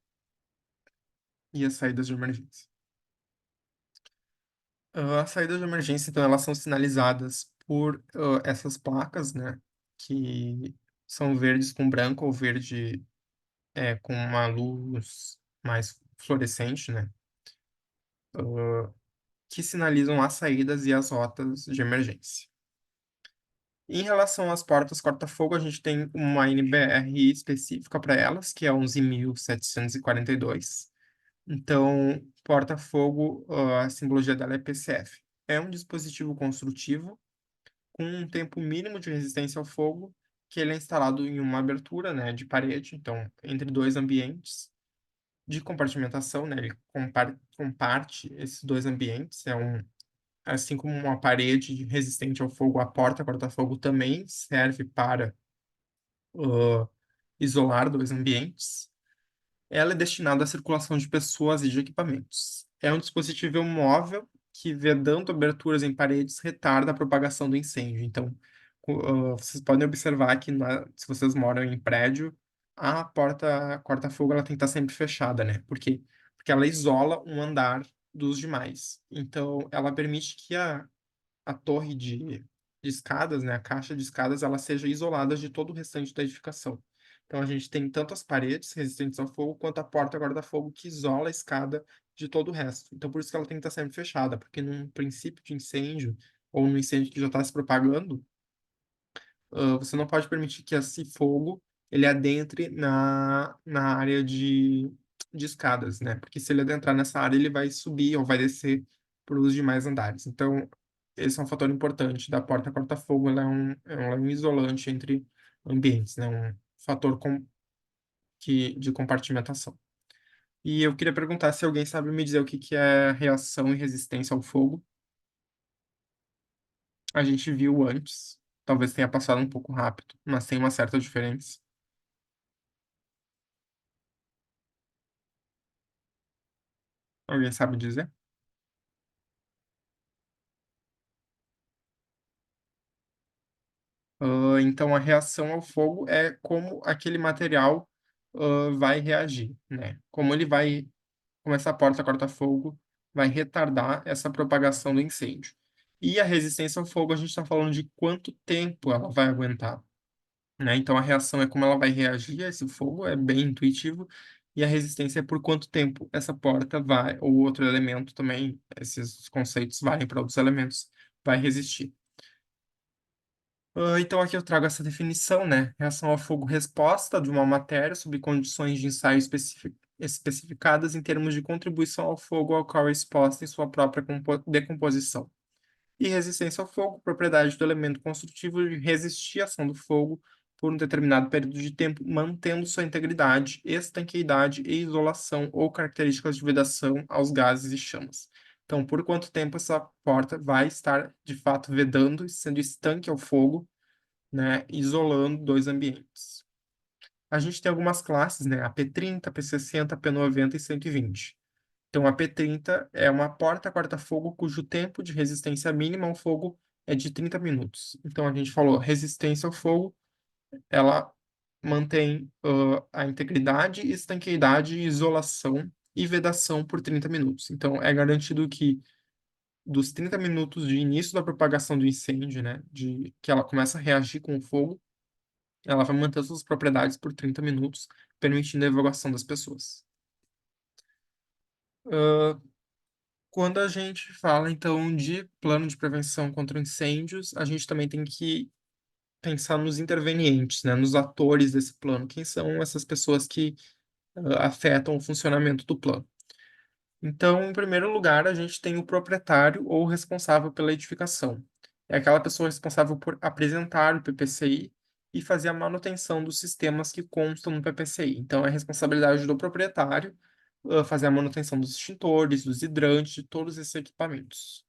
e as saídas de emergência. As saídas de emergência, então, elas são sinalizadas por essas placas, né, que são verdes com branco ou verde com uma luz mais fluorescente, né, que sinalizam as saídas e as rotas de emergência. Em relação às portas corta-fogo, a gente tem uma NBR específica para elas, que é 11.742. Então, porta-fogo, a simbologia dela é PCF. É um dispositivo construtivo com um tempo mínimo de resistência ao fogo, que ele é instalado em uma abertura, né, de parede, então, entre dois ambientes, de compartimentação, né? Ele comparte esses dois ambientes. Assim como uma parede resistente ao fogo, a porta corta-fogo também serve para ah, isolar dois ambientes. Ela é destinada à circulação de pessoas e de equipamentos. É um dispositivo móvel que, vedando aberturas em paredes, retarda a propagação do incêndio. Então, vocês podem observar que se vocês moram em prédio, a porta corta-fogo ela tem que estar sempre fechada, né? Por quê? Porque ela isola um andar dos demais. Então, ela permite que a torre de escadas, né, a caixa de escadas, ela seja isolada de todo o restante da edificação. Então a gente tem tanto as paredes resistentes ao fogo quanto a porta guarda-fogo que isola a escada de todo o resto. Então por isso que ela tem que estar sempre fechada, porque num princípio de incêndio ou num incêndio que já está se propagando, você não pode permitir que esse fogo ele adentre na área de escadas, né? Porque se ele adentrar nessa área, ele vai subir ou vai descer para os demais andares. Então, esse é um fator importante da porta corta-fogo. Ela é um isolante entre ambientes, né? Um fator de compartimentação. E eu queria perguntar se alguém sabe me dizer o que que é reação e resistência ao fogo. A gente viu antes, talvez tenha passado um pouco rápido, mas tem uma certa diferença. Alguém sabe dizer? Então, a reação ao fogo é como aquele material, vai reagir, né? Como essa porta corta-fogo vai retardar essa propagação do incêndio. E a resistência ao fogo, a gente está falando de quanto tempo ela vai aguentar, né? Então, a reação é como ela vai reagir a esse fogo, é bem intuitivo, e a resistência é por quanto tempo essa porta vai, ou outro elemento também, esses conceitos valem para outros elementos, vai resistir. Então, aqui eu trago essa definição, né? Reação ao fogo, resposta de uma matéria sob condições de ensaio especificadas em termos de contribuição ao fogo ao qual é exposta em sua própria decomposição. E resistência ao fogo, propriedade do elemento construtivo de resistir à ação do fogo por um determinado período de tempo, mantendo sua integridade, estanqueidade e isolação ou características de vedação aos gases e chamas. Então, por quanto tempo essa porta vai estar, de fato, vedando e sendo estanque ao fogo, né, isolando dois ambientes. A gente tem algumas classes, né, a P30, P60, P90 e 120. Então, a P30 é uma porta corta-fogo cujo tempo de resistência mínima ao fogo é de 30 minutos. Então, a gente falou resistência ao fogo, ela mantém a integridade, estanqueidade, isolação e vedação por 30 minutos. Então, é garantido que dos 30 minutos de início da propagação do incêndio, né, de que ela começa a reagir com o fogo, ela vai manter suas propriedades por 30 minutos, permitindo a evacuação das pessoas. Quando a gente fala, então, de plano de prevenção contra incêndios, a gente também tem que pensar nos intervenientes, né, nos atores desse plano. Quem são essas pessoas que afetam o funcionamento do plano? Então, em primeiro lugar, a gente tem o proprietário ou responsável pela edificação. É aquela pessoa responsável por apresentar o PPCI e fazer a manutenção dos sistemas que constam no PPCI. Então, é responsabilidade do proprietário, fazer a manutenção dos extintores, dos hidrantes, de todos esses equipamentos.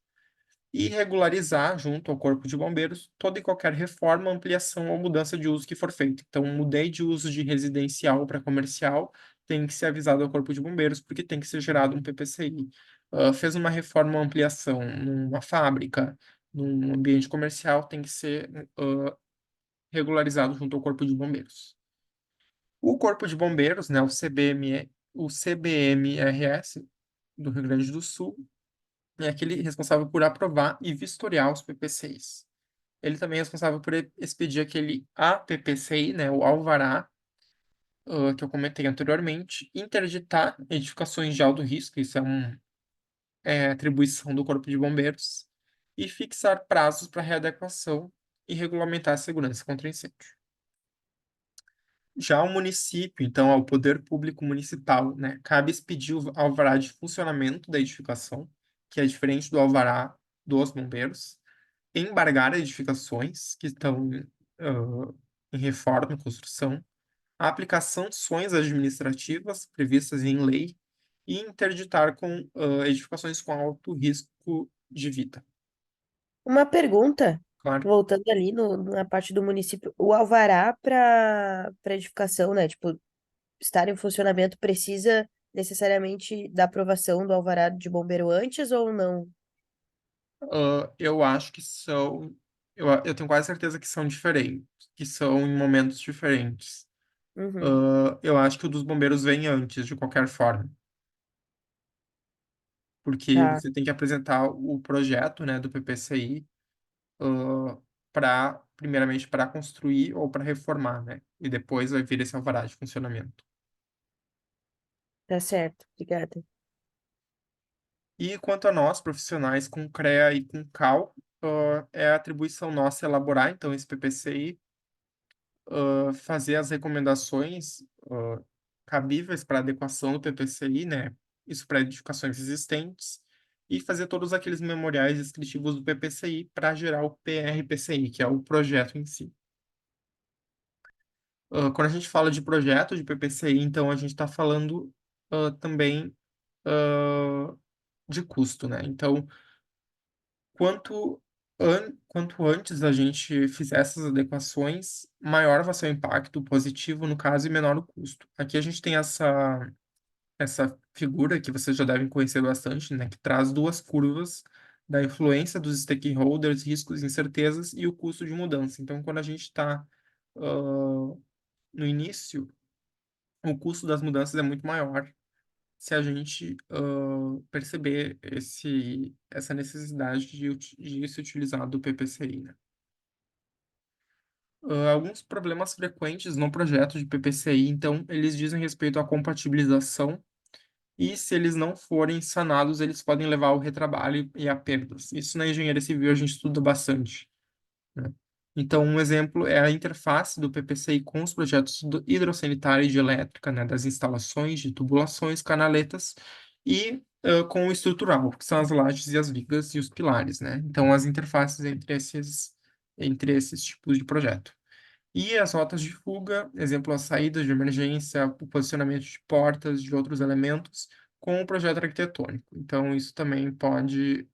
E regularizar, junto ao Corpo de Bombeiros, toda e qualquer reforma, ampliação ou mudança de uso que for feita. Então, mudei de uso de residencial para comercial, tem que ser avisado ao Corpo de Bombeiros, porque tem que ser gerado um PPCI. Fez uma reforma ou ampliação numa fábrica, num ambiente comercial, tem que ser regularizado junto ao Corpo de Bombeiros. O Corpo de Bombeiros, né, o CBMRS do Rio Grande do Sul, é aquele responsável por aprovar e vistoriar os PPCIs. Ele também é responsável por expedir aquele APPCI, né, o alvará, que eu comentei anteriormente, interditar edificações de alto risco, isso é atribuição do Corpo de Bombeiros, e fixar prazos para readequação e regulamentar a segurança contra incêndio. Já o município, então, ao poder público municipal, né, cabe expedir o alvará de funcionamento da edificação, que é diferente do alvará dos bombeiros, embargar edificações que estão em reforma, em construção, a aplicação de sanções administrativas previstas em lei e interditar com edificações com alto risco de vida.
Uma pergunta,
Claro.
voltando ali na parte do município, o alvará para edificação, né? Tipo, estar em funcionamento precisa necessariamente da aprovação do alvará de bombeiro antes ou não?
Eu acho que são. Eu tenho quase certeza que são diferentes, que são em momentos diferentes.
Uhum,
Eu acho que o dos bombeiros vem antes, de qualquer forma, porque
tá,
você tem que apresentar o projeto, né, do PPCI, para, primeiramente, para construir ou para reformar, né? E depois vai vir esse alvará de funcionamento.
tá certo. Obrigada.
E quanto a nós, profissionais com CREA e com CAL, é atribuição nossa elaborar, então, esse PPCI, fazer as recomendações cabíveis para adequação do PPCI, né? Isso para edificações existentes, e fazer todos aqueles memoriais descritivos do PPCI para gerar o PRPCI, que é o projeto em si. Quando a gente fala de projeto de PPCI, então a gente está falando também ah, de custo, né? Então, quanto antes a gente fizer essas adequações, maior vai ser o impacto positivo no caso e menor o custo. Aqui a gente tem essa figura que vocês já devem conhecer bastante, né, que traz duas curvas da influência dos stakeholders, riscos e incertezas e o custo de mudança. Então, quando a gente está no início, o custo das mudanças é muito maior se a gente perceber essa necessidade de se utilizar do PPCI, né? Alguns problemas frequentes no projeto de PPCI, então, eles dizem respeito à compatibilização e, se eles não forem sanados, eles podem levar ao retrabalho e a perdas. Isso na engenharia civil a gente estuda bastante, né? Então, um exemplo é a interface do PPCI com os projetos do hidrossanitário e de elétrica, né, das instalações de tubulações, canaletas e com o estrutural, que são as lajes e as vigas e os pilares, né? Então, as interfaces entre esses tipos de projeto. E as rotas de fuga, exemplo, as saídas de emergência, o posicionamento de portas, de outros elementos, com o projeto arquitetônico. Então, isso também pode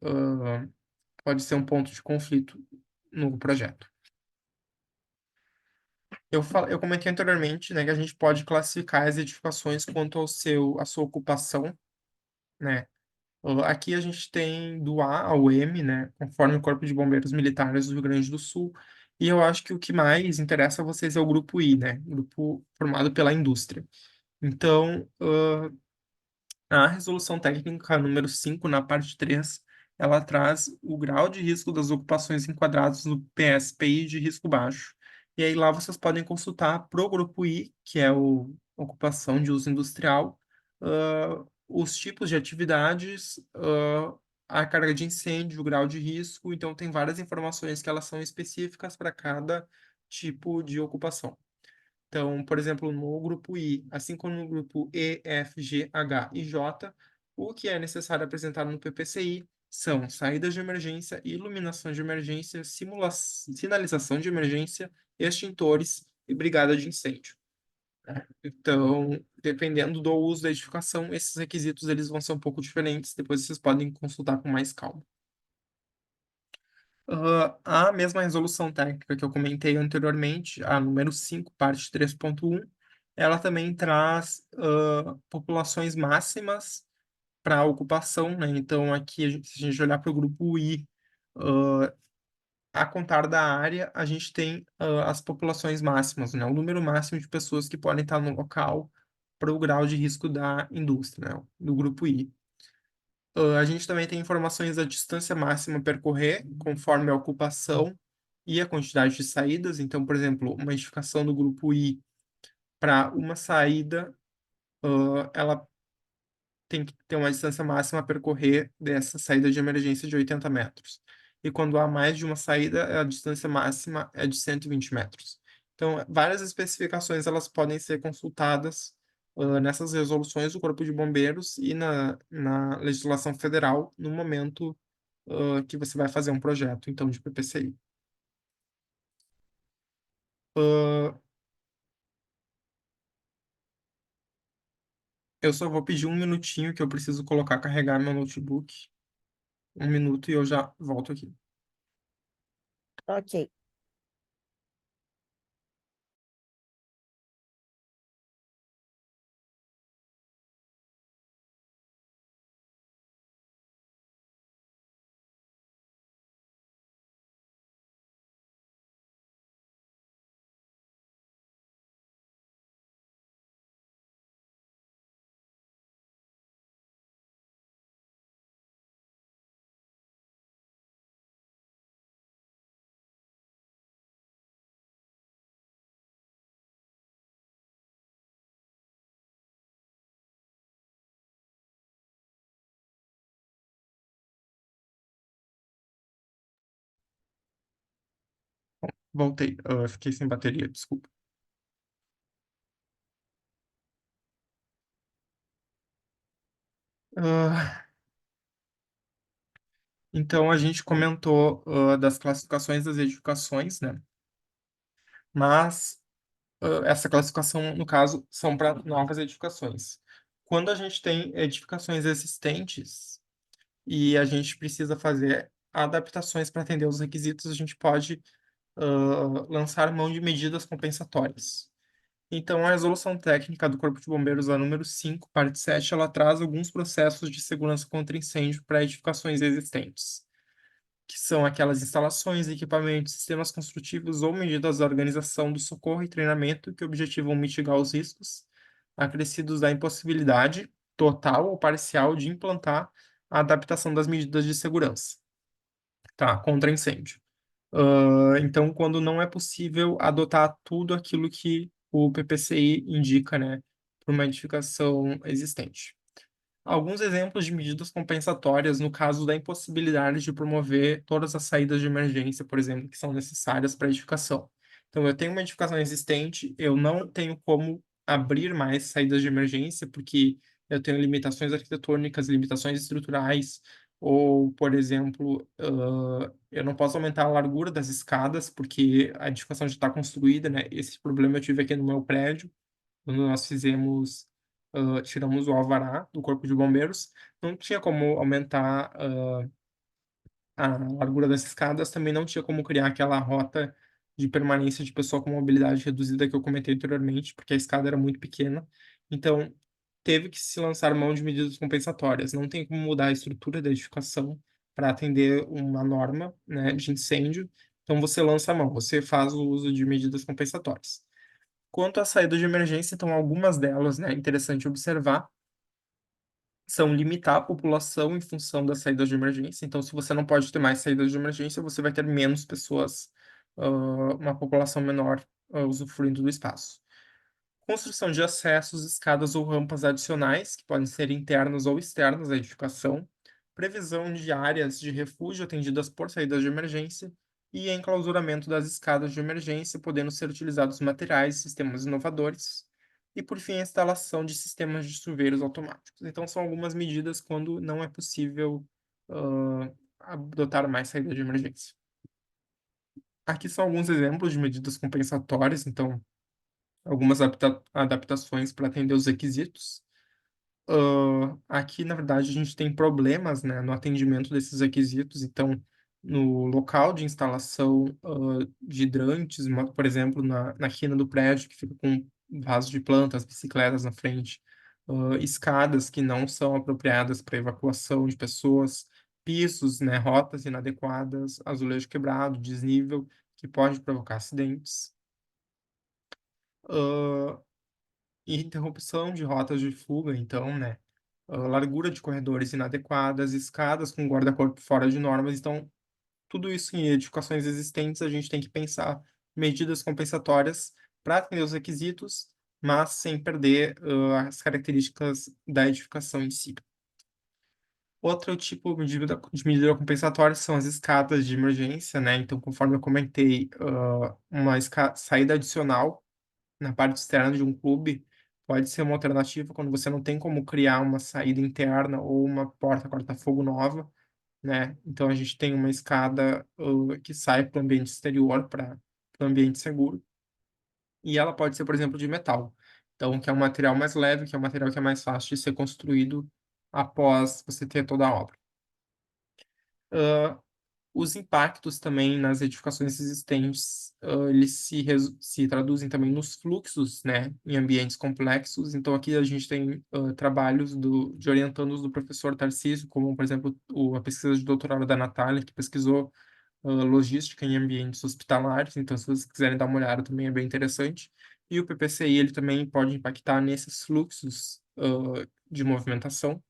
ser um ponto de conflito no projeto. Eu comentei anteriormente, né, que a gente pode classificar as edificações quanto à sua ocupação, né? Aqui a gente tem do A ao M, né, conforme o Corpo de Bombeiros Militares do Rio Grande do Sul. E eu acho que o que mais interessa a vocês é o grupo I, né, grupo formado pela indústria. Então, a resolução técnica número 5 na parte 3, ela traz o grau de risco das ocupações enquadradas no PSPI de risco baixo. E aí lá vocês podem consultar pro grupo I, que é o ocupação de uso industrial, os tipos de atividades, a carga de incêndio, o grau de risco. Então tem várias informações que elas são específicas para cada tipo de ocupação. Então, por exemplo, no grupo I, assim como no grupo E, F, G, H e J, o que é necessário apresentar no PPCI são saídas de emergência, iluminação de emergência, sinalização de emergência, extintores e brigada de incêndio. Então, dependendo do uso da edificação, esses requisitos eles vão ser um pouco diferentes, depois vocês podem consultar com mais calma. A mesma resolução técnica que eu comentei anteriormente, a número 5 parte 3.1, ela também traz populações máximas para ocupação, né? Então, aqui, se a gente olhar para o grupo I, a contar da área, a gente tem as populações máximas, né? O número máximo de pessoas que podem estar no local para o grau de risco da indústria, né? Do grupo I. A gente também tem informações da distância máxima a percorrer, conforme a ocupação e a quantidade de saídas. Então, por exemplo, uma edificação do grupo I para uma saída, ela tem que ter uma distância máxima a percorrer dessa saída de emergência de 80 metros. E quando há mais de uma saída, a distância máxima é de 120 metros. Então, várias especificações elas podem ser consultadas nessas resoluções do Corpo de Bombeiros e na legislação federal no momento que você vai fazer um projeto, então, de PPCI. Eu só vou pedir um minutinho que eu preciso colocar carregar meu notebook. Um minuto e eu já volto aqui.
Ok.
Voltei. Fiquei sem bateria, desculpa. Ah, então, a gente comentou das classificações das edificações, né? Mas essa classificação, no caso, são para novas edificações. Quando a gente tem edificações existentes e a gente precisa fazer adaptações para atender os requisitos, a gente pode lançar mão de medidas compensatórias. Então, a resolução técnica do Corpo de Bombeiros, a número 5, parte 7, ela traz alguns processos de segurança contra incêndio para edificações existentes, que são aquelas instalações, equipamentos, sistemas construtivos ou medidas da organização do socorro e treinamento que objetivam mitigar os riscos acrescidos da impossibilidade total ou parcial de implantar a adaptação das medidas de segurança, tá? Contra incêndio. Então, quando não é possível adotar tudo aquilo que o PPCI indica, né, para uma edificação existente. Alguns exemplos de medidas compensatórias no caso da impossibilidade de promover todas as saídas de emergência, por exemplo, que são necessárias para a edificação. Então, eu tenho uma edificação existente, eu não tenho como abrir mais saídas de emergência, porque eu tenho limitações arquitetônicas, limitações estruturais, ou, por exemplo, eu não posso aumentar a largura das escadas, porque a edificação já está construída, né? Esse problema eu tive aqui no meu prédio quando nós fizemos, tiramos o alvará do Corpo de Bombeiros, não tinha como aumentar, a largura das escadas, também não tinha como criar aquela rota de permanência de pessoa com mobilidade reduzida que eu comentei anteriormente, porque a escada era muito pequena. Então, teve que se lançar mão de medidas compensatórias. Não tem como mudar a estrutura da edificação para atender uma norma, né, de incêndio. Então, você lança a mão, você faz o uso de medidas compensatórias. Quanto à saída de emergência, então algumas delas, né, é interessante observar, são limitar a população em função das saídas de emergência. Então, se você não pode ter mais saídas de emergência, você vai ter menos pessoas, uma população menor, usufruindo do espaço. Construção de acessos, escadas ou rampas adicionais, que podem ser internas ou externas à edificação. Previsão de áreas de refúgio atendidas por saídas de emergência. E enclausuramento das escadas de emergência, podendo ser utilizados materiais e sistemas inovadores. E, por fim, a instalação de sistemas de chuveiros automáticos. Então, são algumas medidas quando não é possível, adotar mais saída de emergência. Aqui são alguns exemplos de medidas compensatórias, então, algumas adaptações para atender os requisitos. Aqui, na verdade, a gente tem problemas, né, no atendimento desses requisitos. Então, no local de instalação, de hidrantes, por exemplo, na quina do prédio, que fica com vaso de plantas, bicicletas na frente, escadas que não são apropriadas para evacuação de pessoas, pisos, né, rotas inadequadas, azulejo quebrado, desnível, que pode provocar acidentes. Ah, e interrupção de rotas de fuga, então, né? Largura de corredores inadequadas, escadas com guarda-corpo fora de normas. Então, tudo isso em edificações existentes, a gente tem que pensar medidas compensatórias para atender os requisitos, mas sem perder, as características da edificação em si. Outro tipo de medida compensatória são as escadas de emergência, né? Então, conforme eu comentei, uma saída adicional na parte externa de um clube pode ser uma alternativa quando você não tem como criar uma saída interna ou uma porta corta-fogo nova, né? Então a gente tem uma escada que sai para o ambiente exterior, para o ambiente seguro, e ela pode ser, por exemplo, de metal. Então, que é um material mais leve, que é um material que é mais fácil de ser construído após você ter toda a obra. Ah, os impactos também nas edificações existentes, eles se traduzem também nos fluxos, né, em ambientes complexos. Então, aqui a gente tem trabalhos de orientandos do professor Tarcísio, como, por exemplo, a pesquisa de doutorado da Natália, que pesquisou logística em ambientes hospitalares. Então, se vocês quiserem dar uma olhada, também é bem interessante. E o PPCI, ele também pode impactar nesses fluxos de movimentação.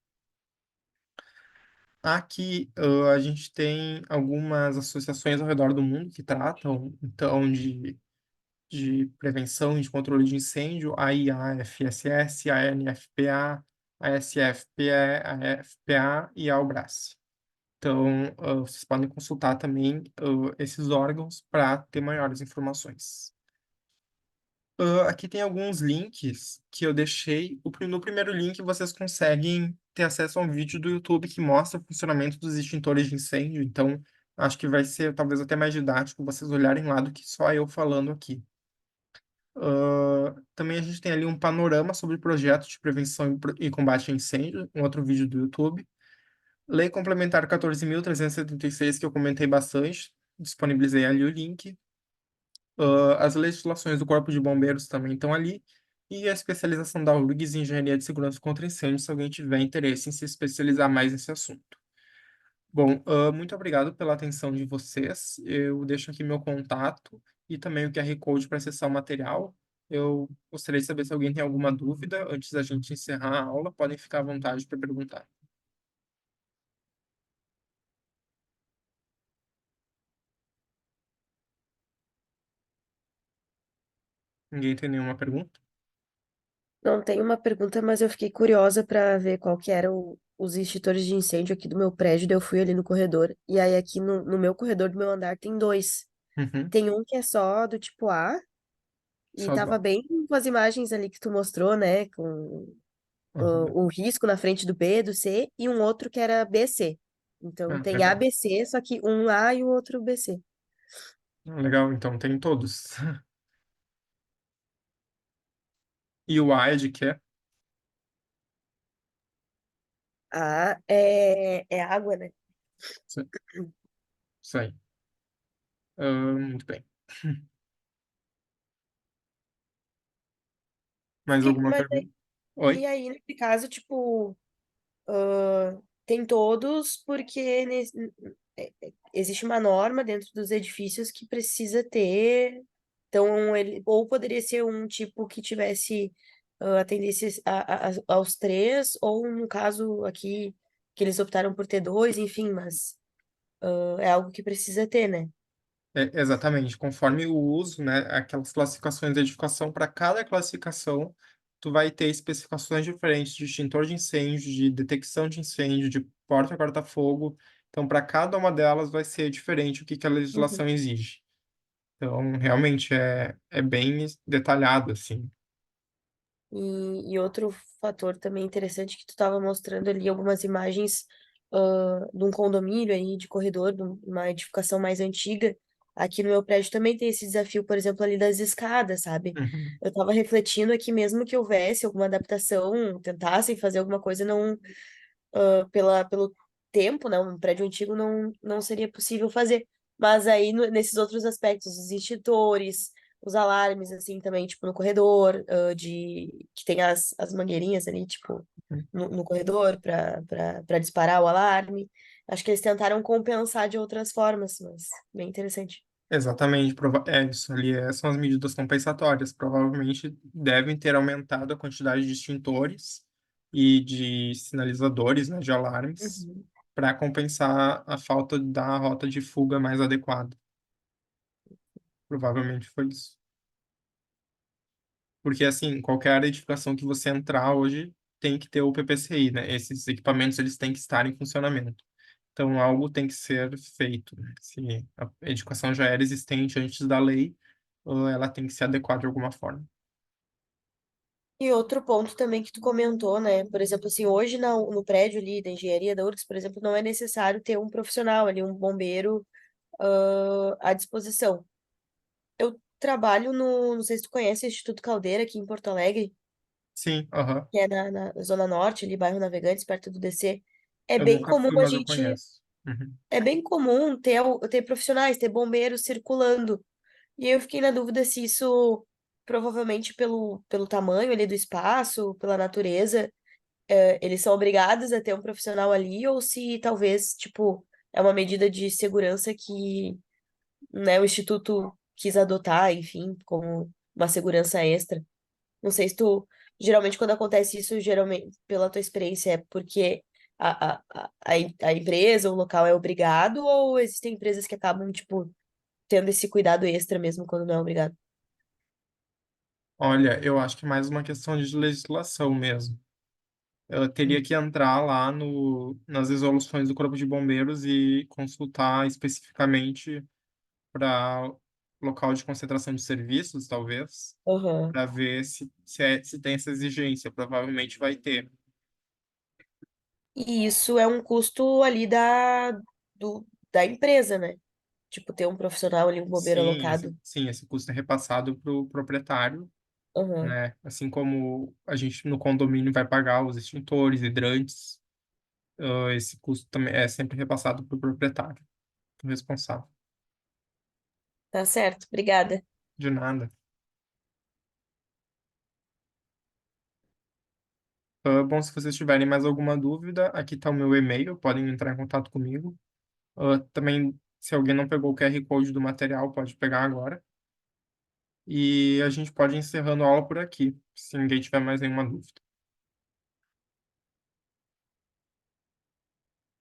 Aqui, a gente tem algumas associações ao redor do mundo que tratam, então, de prevenção e de controle de incêndio, a IAFSS, a NFPA, a SFPE, a FPA e a Albrace. Então, vocês podem consultar também, esses órgãos para ter maiores informações. Aqui tem alguns links que eu deixei. No primeiro link, vocês conseguem ter acesso a um vídeo do YouTube que mostra o funcionamento dos extintores de incêndio. Então, acho que vai ser talvez até mais didático vocês olharem lá do que só eu falando aqui. Também a gente tem ali um panorama sobre projetos de prevenção e combate a incêndio, um outro vídeo do YouTube. Lei Complementar 14.376, que eu comentei bastante, disponibilizei ali o link. As legislações do Corpo de Bombeiros também estão ali. E a especialização da URGS em Engenharia de Segurança contra Incêndio, se alguém tiver interesse em se especializar mais nesse assunto. Bom, muito obrigado pela atenção de vocês. Eu deixo aqui meu contato e também o QR Code para acessar o material. Eu gostaria de saber se alguém tem alguma dúvida antes da gente encerrar a aula. Podem ficar à vontade para perguntar. Ninguém tem nenhuma pergunta?
Não tem uma pergunta, mas eu fiquei curiosa para ver qual que eram os extintores de incêndio aqui do meu prédio, daí eu fui ali no corredor. E aí aqui no meu corredor do meu andar tem dois.
Uhum.
Tem um que é só do tipo A, e
Só
tava
dó.
bem com as imagens ali que tu mostrou, né? Com
Uhum.
o risco na frente do B, do C, e um outro que era BC. Então
Ah,
tem A,
legal.
B, C, só que um A e o outro BC.
Legal, então tem todos. E o A é de quê?
A é água, né?
Isso isso aí. Muito bem. Mais
Sim,
alguma
mas
pergunta?
e
Oi?
aí, nesse caso, tipo, tem todos, porque existe uma norma dentro dos edifícios que precisa ter. Então, ele, ou poderia ser um tipo que tivesse atendesse aos três, ou no caso aqui, que eles optaram por ter dois, enfim, mas é algo que precisa ter, né?
Exatamente. Conforme o uso, né, aquelas classificações de edificação, para cada classificação, tu vai ter especificações diferentes de extintor de incêndio, de detecção de incêndio, de porta corta-fogo. Então, para cada uma delas vai ser diferente o que que a
Uhum.
legislação exige. Então, realmente é bem detalhado, assim.
E outro fator também interessante que tu estava mostrando ali algumas imagens de um condomínio aí, de corredor, de uma edificação mais antiga. Aqui no meu prédio também tem esse desafio, por exemplo, ali das escadas, sabe?
Uhum.
Eu estava refletindo aqui, mesmo que houvesse alguma adaptação, tentassem fazer alguma coisa, não, pelo tempo, né? Um prédio antigo não seria possível fazer. Mas aí, nesses outros aspectos, os extintores, os alarmes, assim, também, tipo, no corredor, que tem as mangueirinhas ali, tipo, no corredor para disparar o alarme. Acho que eles tentaram compensar de outras formas, mas bem interessante.
Exatamente, isso ali são as medidas compensatórias. Provavelmente devem ter aumentado a quantidade de extintores e de sinalizadores, né, de alarmes,
Uhum.
para compensar a falta da rota de fuga mais adequada. Provavelmente foi isso. Porque, assim, qualquer edificação que você entrar hoje tem que ter o PPCI, né? Esses equipamentos, eles têm que estar em funcionamento. Então, algo tem que ser feito, né? Se a edificação já era existente antes da lei, ela tem que se adequar de alguma forma.
E outro ponto também que tu comentou, né? Por exemplo, assim, hoje no prédio ali da engenharia da URGS, por exemplo, não é necessário ter um profissional ali, um bombeiro, à disposição. Eu trabalho no, não sei se tu conhece o Instituto Caldeira aqui em Porto Alegre.
Sim, aham.
que é na Zona Norte, ali, bairro Navegantes, perto do DC. É
Eu
bem
nunca
comum
fui,
a
mas eu
gente.
conheço. Uhum.
É bem comum ter profissionais, ter bombeiros circulando. E aí eu fiquei na dúvida se isso, provavelmente pelo tamanho ali do espaço, pela natureza, eles são obrigados a ter um profissional ali, ou se talvez, tipo, é uma medida de segurança que, né, o Instituto quis adotar, enfim, como uma segurança extra. Não sei se tu, geralmente quando acontece isso, geralmente, pela tua experiência, é porque a empresa, o local é obrigado, ou existem empresas que acabam, tipo, tendo esse cuidado extra mesmo quando não é obrigado?
Olha, eu acho que é mais uma questão de legislação mesmo. Eu
Hum.
teria que entrar lá no, nas resoluções do Corpo de Bombeiros e consultar especificamente para local de concentração de serviços, talvez,
Aham.
para ver se tem essa exigência. Provavelmente vai ter.
E isso é um custo ali da empresa, né? Tipo, ter um profissional ali, um bombeiro alocado.
Sim, esse custo é repassado para o proprietário,
Aham.
né? Assim como a gente no condomínio vai pagar os extintores, hidrantes, esse custo também é sempre repassado para o proprietário, o responsável.
Tá certo, obrigada.
De nada. Bom, se vocês tiverem mais alguma dúvida, aqui está o meu e-mail, podem entrar em contato comigo. Também, se alguém não pegou o QR Code do material, pode pegar agora. E a gente pode ir encerrando a aula por aqui, se ninguém tiver mais nenhuma dúvida.